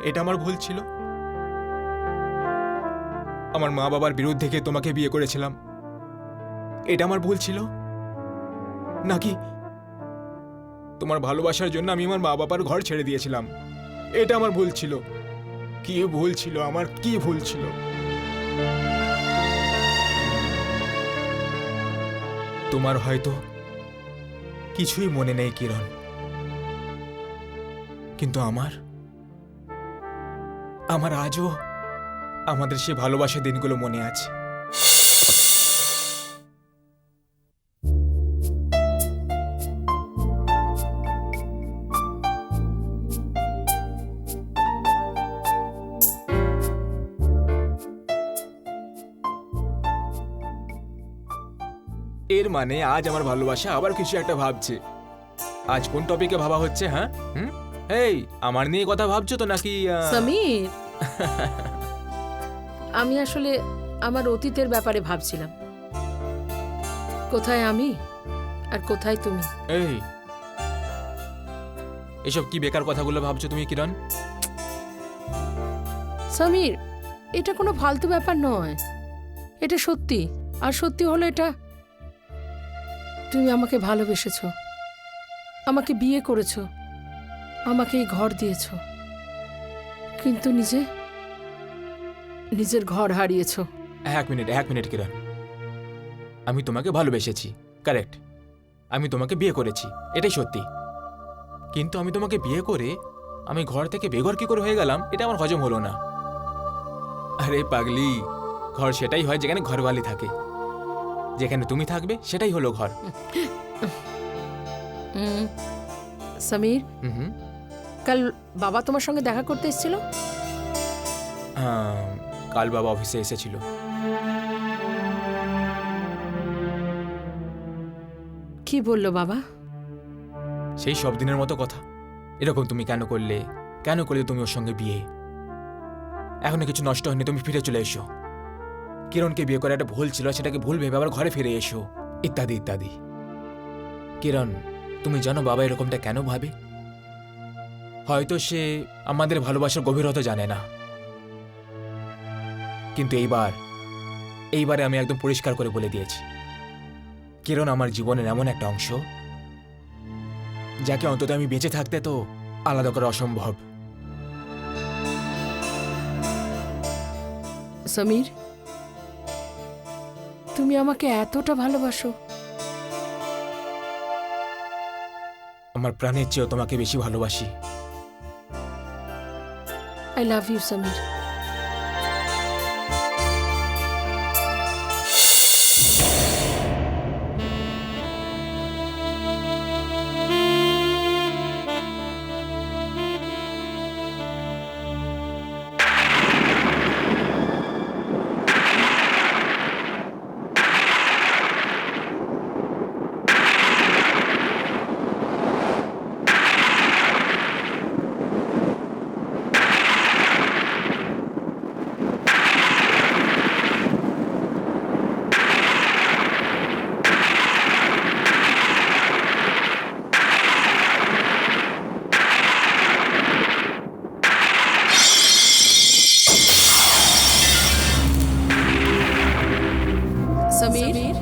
এটা আমার ভুল ছিল? আমার মা বাবার বিরুদ্ধে গিয়ে তোমাকে বিয়ে করেছিলাম, এটা আমার ভুল ছিল? নাকি তোমার ভালোবাসার জন্য আমি আমার মা বাবার ঘর ছেড়ে দিয়েছিলাম, এটা আমার ভুল ছিল? কি ভুল ছিল আমার, কি ভুল ছিল? তোমার হয়তো কিছুই মনে নেই কিরণ, কিন্তু আমার আজও আমাদের সে ভালোবাসার দিনগুলো মনে আছে। এর মানে আজ আমার ভালোবাসা আবার কিছু একটা ভাবছে। আজ কোন টপিকে ভাবা হচ্ছে? হ্যাঁ, এই আমার নিয়ে কথা ভাবছো তো নাকি? সমীর, আমি আসলে আমার অতীতের ব্যাপারে ভাবছিলাম। কোথায় আমি আর কোথায় তুমি? এই এসব কি বেকার কথাগুলো ভাবছো তুমি কিরণ? সমীর, এটা কোনো ফালতু ব্যাপার নয়, এটা সত্যি। আর সত্যি হলো এটা, তুমি আমাকে ভালোবেসেছো, আমাকে বিয়ে করেছো, আমাকে এই ঘর দিয়েছো, কিন্তু নিজের ঘর হারিয়েছো। এক মিনিট কিরণ, আমি তোমাকে ভালোবেসেছি, কারেক্ট। আমি তোমাকে বিয়ে করেছি, এটাই সত্যি। কিন্তু আমি তোমাকে বিয়ে করে আমি ঘর থেকে বেঘর কি করে হয়ে গেলাম, এটা আমার হজম হলো না। আরে পাগলি, ঘর সেটাই হয় যেখানে ঘরওয়ালি থাকে। যেখানে তুমি থাকবে সেটাই হলো ঘর। সমীর, হুম, কাল বাবা তোমার সঙ্গে দেখা করতে এসেছিল? কাল বাবা অফিসে এসেছিল। কি বললো বাবা? সেই সব দিনের মতো কথা। এরকম তুমি কেন করলে তুমি ওর সঙ্গে বিয়ে? এখনো কিছু নষ্ট হয়নি, তুমি ফিরে চলে এসো। কিরণকে বিয়ে করে একটা ভুল ছিল, সেটাকে ভুল ভেবে আবার ঘরে ফিরে এসো, ইত্যাদি ইত্যাদি। কিরণ, তুমি জানো বাবা এরকমটা কেন ভাবে? হয়তো সে আমাদের ভালোবাসার গভীরতা জানে না, কিন্তু এইবারে আমি একদম পরিষ্কার করে বলে দিয়েছি, কিরণ আমার জীবনের এমন একটা অংশ যাকে অন্তত আমি বেঁচে থাকতে তো আলাদা করা অসম্ভব। সমীর, তুমি আমাকে এতটা ভালোবাসো? আমার প্রাণের চেয়েও তোমাকে বেশি ভালোবাসি। I love you Samir. Samir,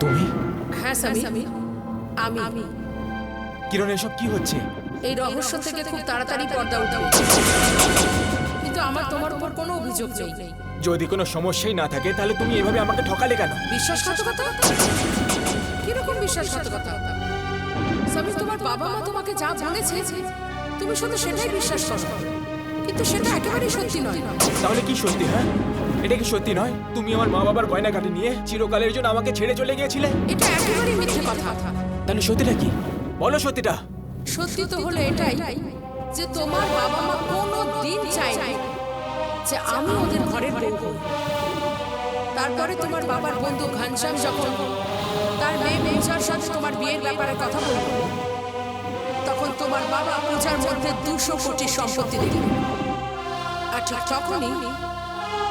তুমি? হ্যাঁ সমীর, আমি। কিরণ, এসব কি হচ্ছে? এই রহস্য থেকে খুব তাড়াতাড়ি পর্দা উঠবে, কিন্তু আমার তোমার উপর কোনো অভিযোগ নেই। যদি কোনো সমস্যাই না থাকে তাহলে তুমি এভাবে আমাকে ঠকালে কেন? বিশ্বাসঘাতকতা? কিরকম বিশ্বাসঘাতকতা? সমীর, তোমার বাবা মা তোমাকে যা বলেছে তুমি শুধু সেটাই বিশ্বাস করো, কিন্তু সেটা একেবারেই সত্যি নয়। তাহলে কি সত্যি? হ্যাঁ, এটা কি সত্যি নয়? তুমি আমার মা বাবার গয়না কাটি নিয়ে চিরকালের জন্য আমাকে ছেড়ে চলে গিয়েছিলে। এটা একেবারেই মিথ্যে কথা। তাহলে সত্যিটা কি? বলো সত্যিটা। সত্যি তো হলো এটাই যে তোমার বাবা মা কোনো দিন চায়নি যে আমি ওদের ঘরের বউ হই। তারপরে তোমার বাবার বন্ধু ঘনশ্যাম যখন তার মেয়ে পূজার সাথে তোমার বিয়ের ব্যাপারে কথা বলল, তখন তোমার বাবা পূজার মধ্যে 200 কোটি সম্পত্তি দিল। আর ঠিক তখনই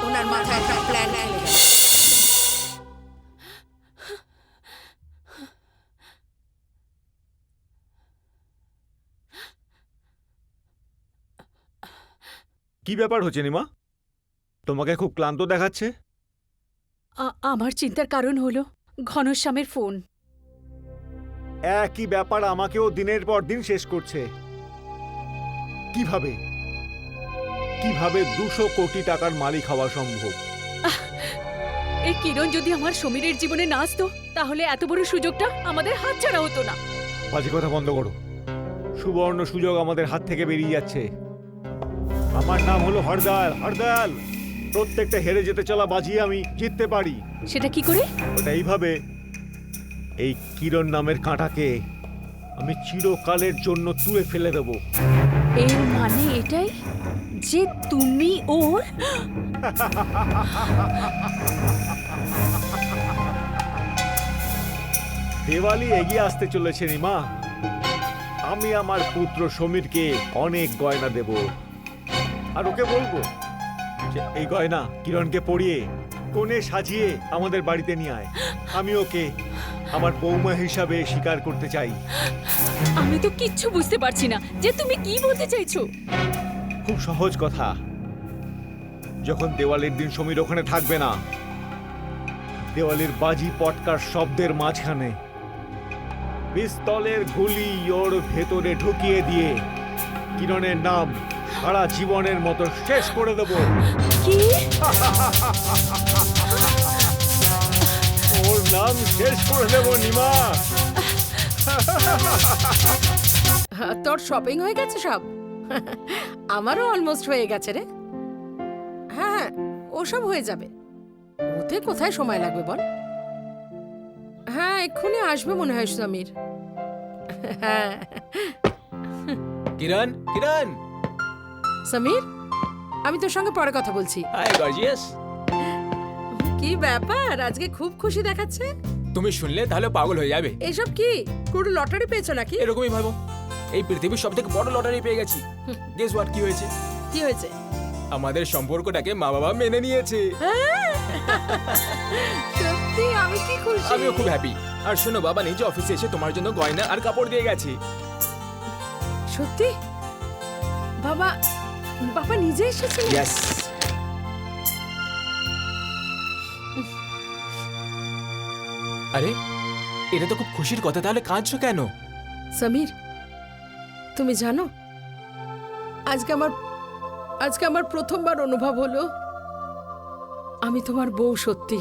ওনার মাথায় একটা প্ল্যান খেলে গেল। কি ব্যাপার হচ্ছে নিমা? তোমাকে খুব ক্লান্ত দেখাচ্ছে। আমার চিন্তার কারণ হলো ঘনশ্যামের ফোন। একই ব্যাপার আমাকেও দিনের পর দিন শেষ করছে। কিভাবে 200 কোটি টাকার মালিক হওয়া সম্ভব? এই কিরণ যদি আমার সমীরের জীবনে না আসতো তাহলে এত বড় সুযোগটা আমাদের হাতছাড়া হতো না। বাজে কথা বন্ধ করো। সুবর্ণ সুযোগ আমাদের হাত থেকে বেরিয়ে যাচ্ছে। আমার নাম হলো হরদয়াল। প্রত্যেকটা হেরে যেতে চলা বাজি আমি জিততে পারি। সেটা কি করে? ওটা এইভাবে, এই কিরণ নামের কাঁটাকে আমি চিরকালের জন্য তুলে ফেলে দেব। এর মানে এটাই যে তুমি ওর? দেওয়ালি এগিয়ে আসতে চলেছে নিমা। আমি আমার পুত্র সমীরকে অনেক গয়না দেব, আর ওকে বলবো যে এই গয়না কিরণকে পরিয়ে কোণে সাজিয়ে আমাদের বাড়িতে নিয়ে আয়। আমি ওকে আমার বৌমা হিসাবে স্বীকার করতে চাই। আমি তো কিচ্ছু বুঝতে পারছি না যে তুমি কি বলতে চাইছো। খুব সহজ কথা। যখন দেওয়ালির দিন সমীর ওখানে থাকবে না, দেওয়ালির বাজি পটকার শব্দের মাঝখানে পিস্তলের গুলি ওর ভেতরে ঢুকিয়ে দিয়ে কিরণের নাম সারা জীবনের মতো শেষ করে দেব। কি? ওর নাম শেষ করে দেব নিমা। তোর শপিং হয়ে গেছে সব? আমারও অলমোস্ট হয়ে গেছে রে। হ্যাঁ, ওসব হয়ে যাবে। ওতে কোথায় সময় লাগবে বল? হ্যাঁ, এক্ষুনি আসবে মনে হয় সমীর। হ্যাঁ। কিরণ কিরণ সমীর, আমি তোর সঙ্গে পরে কথা বলছি। Hi gorgeous. কি ব্যাপার, আজকে খুব খুশি দেখাচ্ছে। তুমি শুনলে তাহলে পাগল হয়ে যাবে। এসব কি, পুরো লটারি পেয়েছো নাকি? এরকমই ভাবো, এই পৃথিবীর সব থেকে বড় লটারি পেয়ে গেছি। গেস হোয়াট, কি হয়েছে? কি হয়েছে? আমাদের সম্পর্কটাকে মা বাবা মেনে নিয়েছে। সত্যি আমি কি খুশি। আমিও খুব হ্যাপি। আর শোনো, বাবা নিজে অফিসে এসে তোমার জন্য গয়না আর কাপড় দিয়ে গেছে। সত্যি? বাবা বাবা নিজে এসেছিলেন? ইয়েস। আরে, এটা তো খুব খুশির কথা, তাহলে কাঁদছো কেন? সমীর, তুমি জানো আজকে আমার প্রথমবার অনুভব হলো আমি তোমার বউ সত্যি।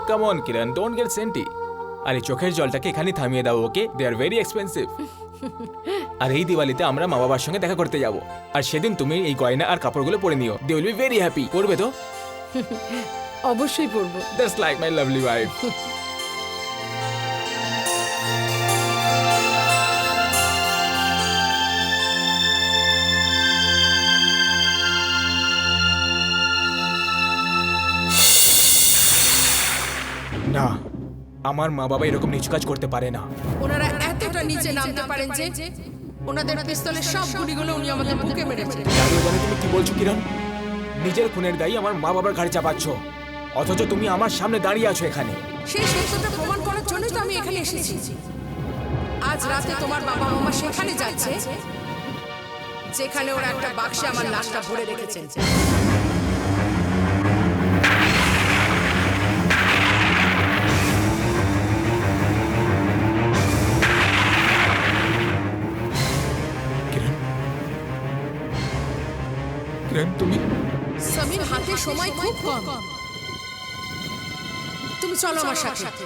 Come on Kiran, don't get senti. আরে চোখের জলটাকে এখানে থামিয়ে দাও, ওকে? দে আর ভেরি এক্সপেন্সিভ। আর এই দিওয়ালিতে আমরা মা বাবার সঙ্গে দেখা করতে যাব, আর সেদিন তুমি এই গয়না আর কাপড়গুলো পরে নিও। They will be very happy. করবে তো? অবশ্যই পরবো। Just like my lovely wife. না, আমার মা বাবা এরকম নিচু কাজ করতে পারে না। ওনারা এতটা নিচে নামতে পারেন যে ওনাদের পিস্তলের সব গুলিগুলো উনি আমাদের বুকে মেরেছেন। জাদুবানি, তুমি কি বলছো কিরণ? নিজের খুনের দায়ী আমার মা বাবার ঘাড়ে চাপাচ্ছ, অথচ তুমি আমার সামনে দাঁড়িয়ে আছো এখানে। সেই সত্যটা প্রমাণ করার জন্যই তো আমি এখানে এসেছি। আজ রাতে তোমার বাবা মামা সেখানে যাচ্ছে যেখানে ওরা একটা বাক্সে আমার লাশটা ভরে রেখেছেন। কিরণ, তুমি? সমীর, হাতে সময় খুব কম। তুমি চলো আমার সাথে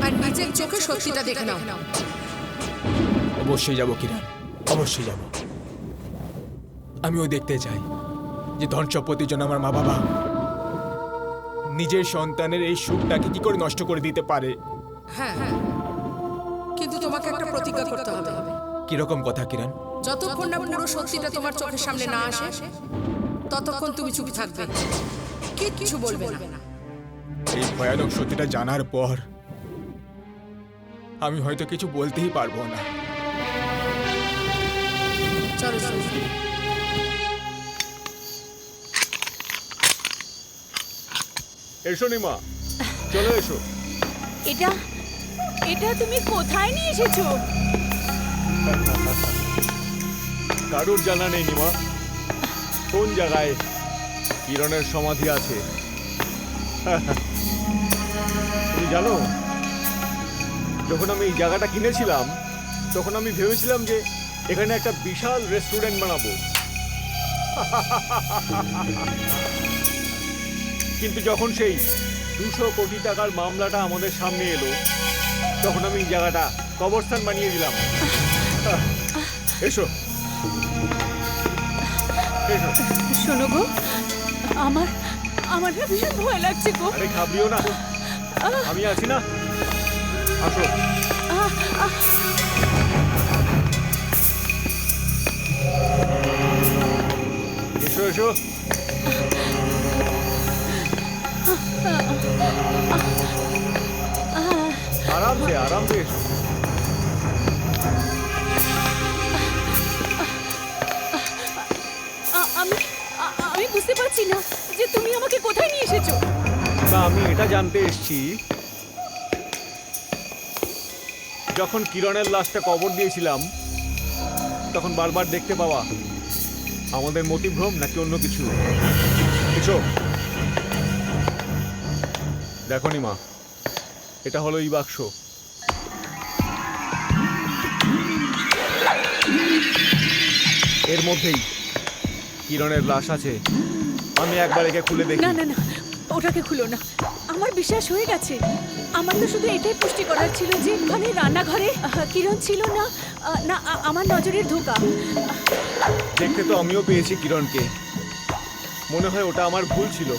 আর নিজের চোখে সত্যিটা দেখে নাও। অবশ্যই যাবো কিরণ, অবশ্যই যাব। আমিও দেখতে চাই যে ধন সম্পত্তির জন্য আমার মা বাবা নিজের সন্তানের এই সুখটাকে কি করে নষ্ট করে দিতে পারে। হ্যাঁ, কিন্তু তোমাকে একটা প্রতিজ্ঞা করতে হবে। কিরকম কথা কিরণ? যতক্ষণ না পুরো সত্যিটা তোমার চোখের সামনে না আসে ততক্ষণ তুমি চুপ থাকবে, কিচ্ছু বলবে না। এই ভয়ানক সত্যিটা জানার পর আমি হয়তো কিছু বলতেই পারবো না। চলো চলো। এসো নিমা, চলো এসো। এটা এটা তুমি কোথায় নিয়ে এসেছো? কারোর জানা নেই নিমা কোন জায়গায় কিরণের সমাধি আছে। তুমি জানো, যখন আমি এই জায়গাটা কিনেছিলাম তখন আমি ভেবেছিলাম যে এখানে একটা বিশাল রেস্টুরেন্ট বানাবো। কিন্তু যখন সেই 200 কোটি টাকার মামলাটা আমাদের সামনে এলো তখন আমি এই জায়গাটা কবরস্থান বানিয়ে দিলাম। এসো এসো। শোনো গো, আমার আমার না ভীষণ ভয় লাগছে গো। আরে ঘাবড়িও না, আমি আছি না, আসো। এসো এসো। আরাম সে এসো। আমি বুঝতে পারছি না যে তুমি আমাকে কোথায় নিয়ে এসেছো। তা আমি এটা জানতে এসেছি, যখন কিরণের লাশটা কবর দিয়েছিলাম তখন বারবার দেখতে পাওয়া আমাদের মতিভ্রম নাকি অন্য কিছু। এসো, দেখো নিমা, এটা হলো এই বাক্স। এর মধ্যেই কিরণের লাশ আছে। আমি একবার একে খুলে দেখি। না না না, ওটাকে খুলো না, আমার বিশ্বাস হয়ে গেছে। আমার তো শুধু এটাই পুষ্টি করার ছিল যে ওখানে রান্নাঘরে কিরণ ছিল না। না, আমার নজরের ধোকা। দেখতে তো আমিও পেয়েছি কিরণকে, মনে হয় ওটা আমার ভুল ছিল।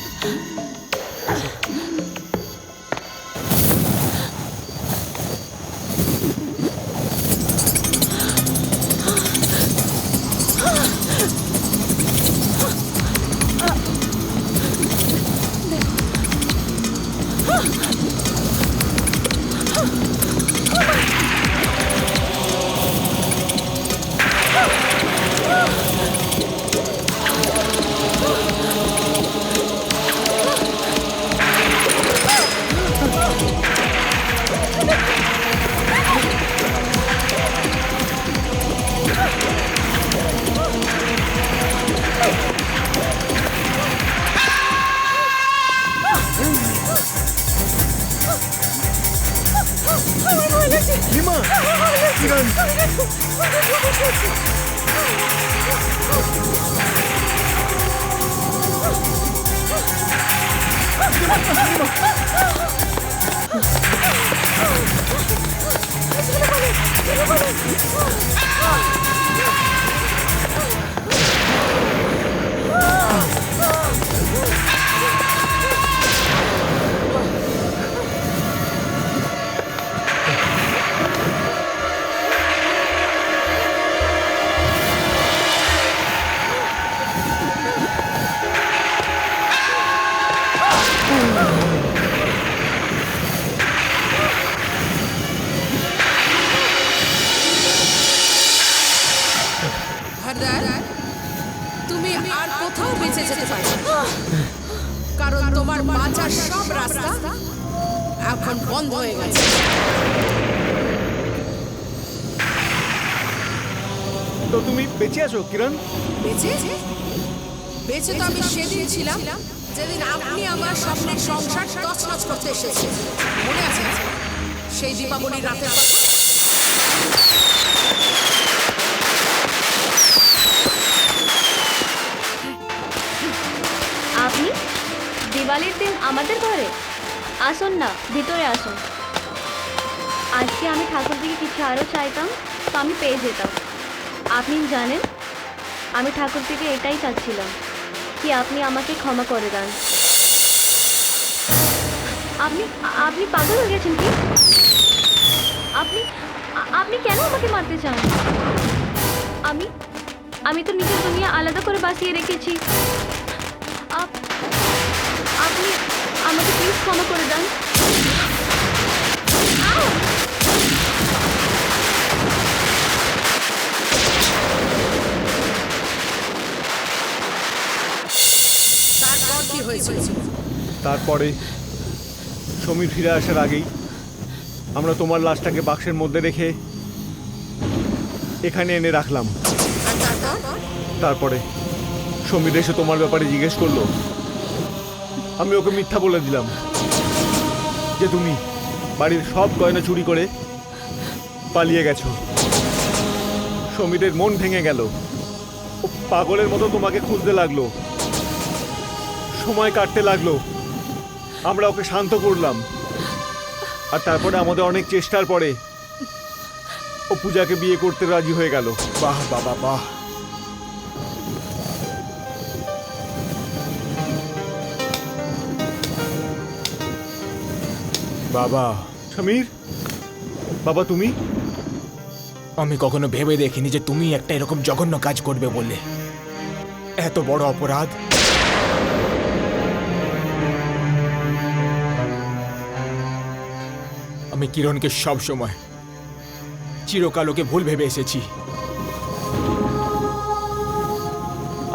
লিমা কিরণ হরদার, তুমি আর কোথাও বেঁচে যেতে পারবে না। কারণ তোমার বাঁচার সব রাস্তা এখন বন্ধ হয়ে গেছে। তো তুমি বেঁচে আছো কিরণ? বেঁচে বেঁচে তো আমি সেদিন ছিলাম যেদিন আপনি আমার স্বপ্নের সংসার তছনছ করতে এসেছেন। মনে আছে সেই দীপাবলির রাতের কথা? আপনি দিওয়ালির দিন আমাদের ঘরে আসুন না, ভিতরে আসুন। আজকে আমি ঠাকুর থেকে কিছু আরও চাইতাম তো আমি পেয়ে যেতাম। আপনি জানেন আমি ঠাকুর থেকে এটাই চাচ্ছিলাম কি আপনি আমাকে ক্ষমা করে দেন। আপনি আপনি পাগল হয়ে গেছেন কি? আপনি আপনি কেন আমাকে মারতে চান? আমি তো নিজের দুনিয়া আলাদা করে বাঁচিয়ে রেখেছি। আপনি আমাকে প্লিজ ক্ষমা করে দেন। তারপর কি হয়েছিল? তারপরে সমীর ফিরে আসার আগেই আমরা তোমার লাশটাকে বাক্সের মধ্যে রেখে এখানে এনে রাখলাম। আর তারপর? তারপরে সমীর এসে তোমার ব্যাপারে জিজ্ঞেস করলো। আমি ওকে মিথ্যা বলে দিলাম যে তুমি বাড়ির সব গয়না চুরি করে পালিয়ে গেছো। সমীরের মন ভেঙে গেল। ও পাগলের মতো তোমাকে খুঁজতে লাগলো। সময় কাটতে লাগলো। আমরা ওকে শান্ত করলাম। আর তারপরে আমাদের অনেক চেষ্টার পরে ও পূজাকে বিয়ে করতে রাজি হয়ে গেল। বাহ বাবা বাহ। বাবা, সমীর, বাবা তুমি? আমি কখনো ভেবে দেখিনি যে তুমি একটা এরকম জঘন্য কাজ করবে বলে। এত বড় অপরাধ। আমি কিরণকে সব সময় চিরকাল ওকে ভুল ভেবে এসেছি।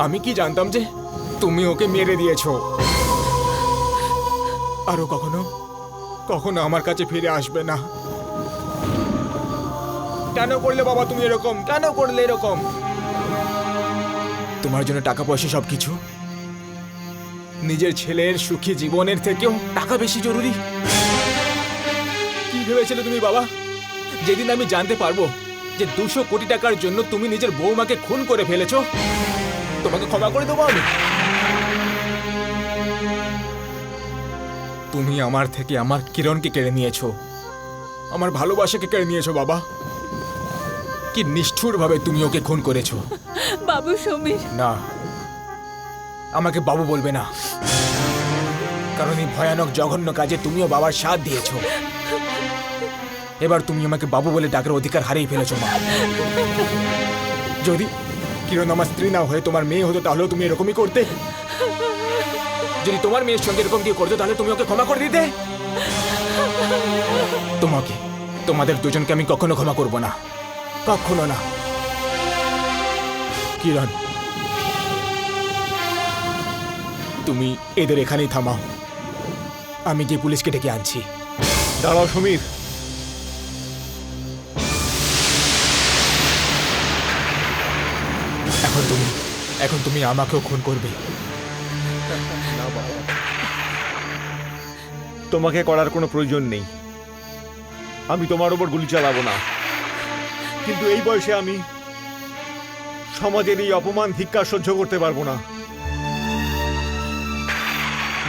আমি কি জানতাম যে তুমি ওকে মেরে দিয়েছো। আরো কখনো কখনো আমার কাছে ফিরে আসবে না। কেন করলে বাবা তুমি এরকম? কেন করলে এরকম? তোমার জন্য টাকা পয়সা সবকিছু, নিজের ছেলের সুখী জীবনের থেকেও টাকা বেশি জরুরি। কি ভেবেছিলে তুমি বাবা? যেদিন আমি জানতে পারবো যে 200 কোটি টাকার জন্য তুমি নিজের বৌমাকে খুন করে ফেলেছো, তোমাকে ক্ষমা করে দেবো আমি? তুমি আমার থেকে আমার কিরণকে কেড়ে নিয়েছো, আমার ভালোবাসাকে কেড়ে নিয়েছো বাবা। কি নিষ্ঠুরভাবে তুমি ওকে খুন করেছো। বাবু সমীর, না, আমাকে বাবু বলবে না, কারণ এই ভয়ানক জঘন্য কাজে তুমিও বাবার সাথ দিয়েছো। এবার তুমি আমাকে বাবু বলে ডাকার অধিকার হারিয়ে ফেলেছো মা। যদি কিরণ আমার স্ত্রী না হয়ে তোমার মেয়ে হতো তাহলেও তুমি এরকমই করতে। যদি তোমার মেয়ের সঙ্গে এরকম দিয়ে করতো তাহলে তুমি ওকে ক্ষমা করে দিতে। তোমাকে, তোমাদের দুজনকে আমি কখনো ক্ষমা করব না, কখনো না। কিরণ, তুমি এদের এখানেই থামাও, আমি গিয়ে পুলিশকে ডেকে আনছি। দাঁড়াও সমীর, এখন তুমি আমাকেও খুন করবে। তোমাকে করার কোনো প্রয়োজন নেই। আমি তোমার ওপর গুলি চালাবো না, কিন্তু এই বয়সে আমি সমাজের এই অপমান ধিক্কার সহ্য করতে পারবো না।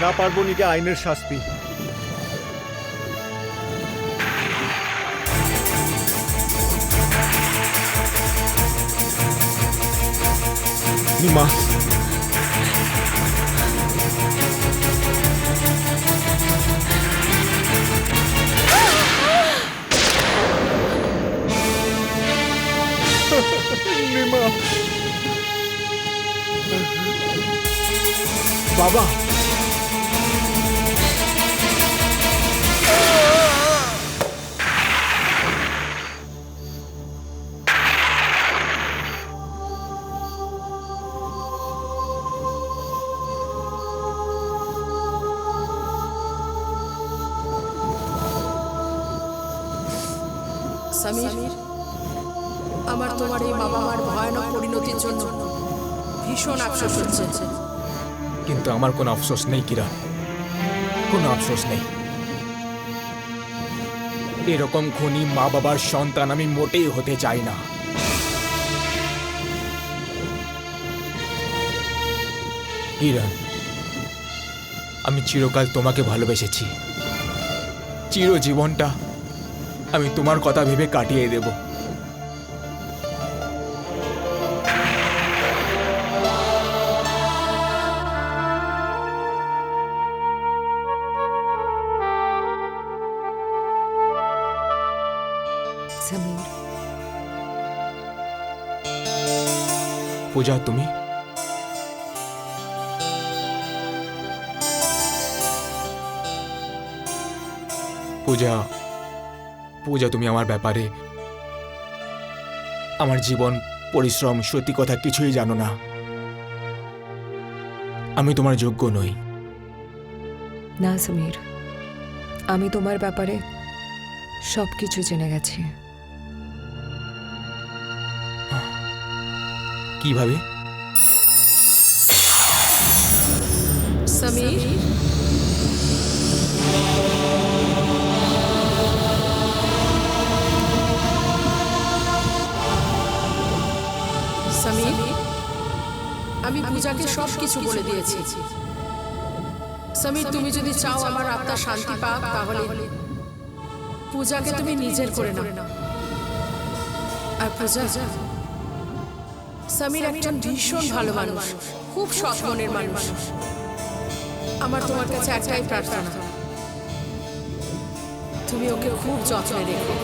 না পারবো নিতে আইনের শাস্তি। নিমা, নিমা, বাবা, সমীর, আমার তোমার এই বাবা মার ভয়ানক পরিণতির জন্য ভীষণ আফসোস হচ্ছে। কিন্তু আমার কোনো আফসোস নেই কিরণ, কোনো আফসোস নেই। এরকম খুনি মা বাবার সন্তান আমি মোটেই হতে চাই না। কিরণ, আমি চিরকাল তোমাকে ভালোবেসেছি। চিরজীবনটা আমি তোমার কথা ভেবে কাটিয়ে দেব। সমীর, পূজা, তুমি পূজা, পূজা, তুমি আমার ব্যাপারে, আমার জীবন, পরিশ্রম, সত্যি কথা কিছুই জানো না। আমি তোমার যোগ্য নই। না সমীর, আমি তোমার ব্যাপারে সব কিছু জেনে গেছি। কিভাবে? সমীর, সমীর, আমি পূজাকে সব কিছু বলে দিয়েছি। সমীর, তুমি যদি চাও আমার আত্মা শান্তি পাক, তাহলে পূজাকে তুমি নিজের করে নাও। আর পূজা, সমীর একজন ভীষণ ভালো মানুষ, খুব সৎ মনের মানুষ। আমার তোমার কাছে একটাই প্রার্থনা, তুমি ওকে খুব যত্নে রেখো।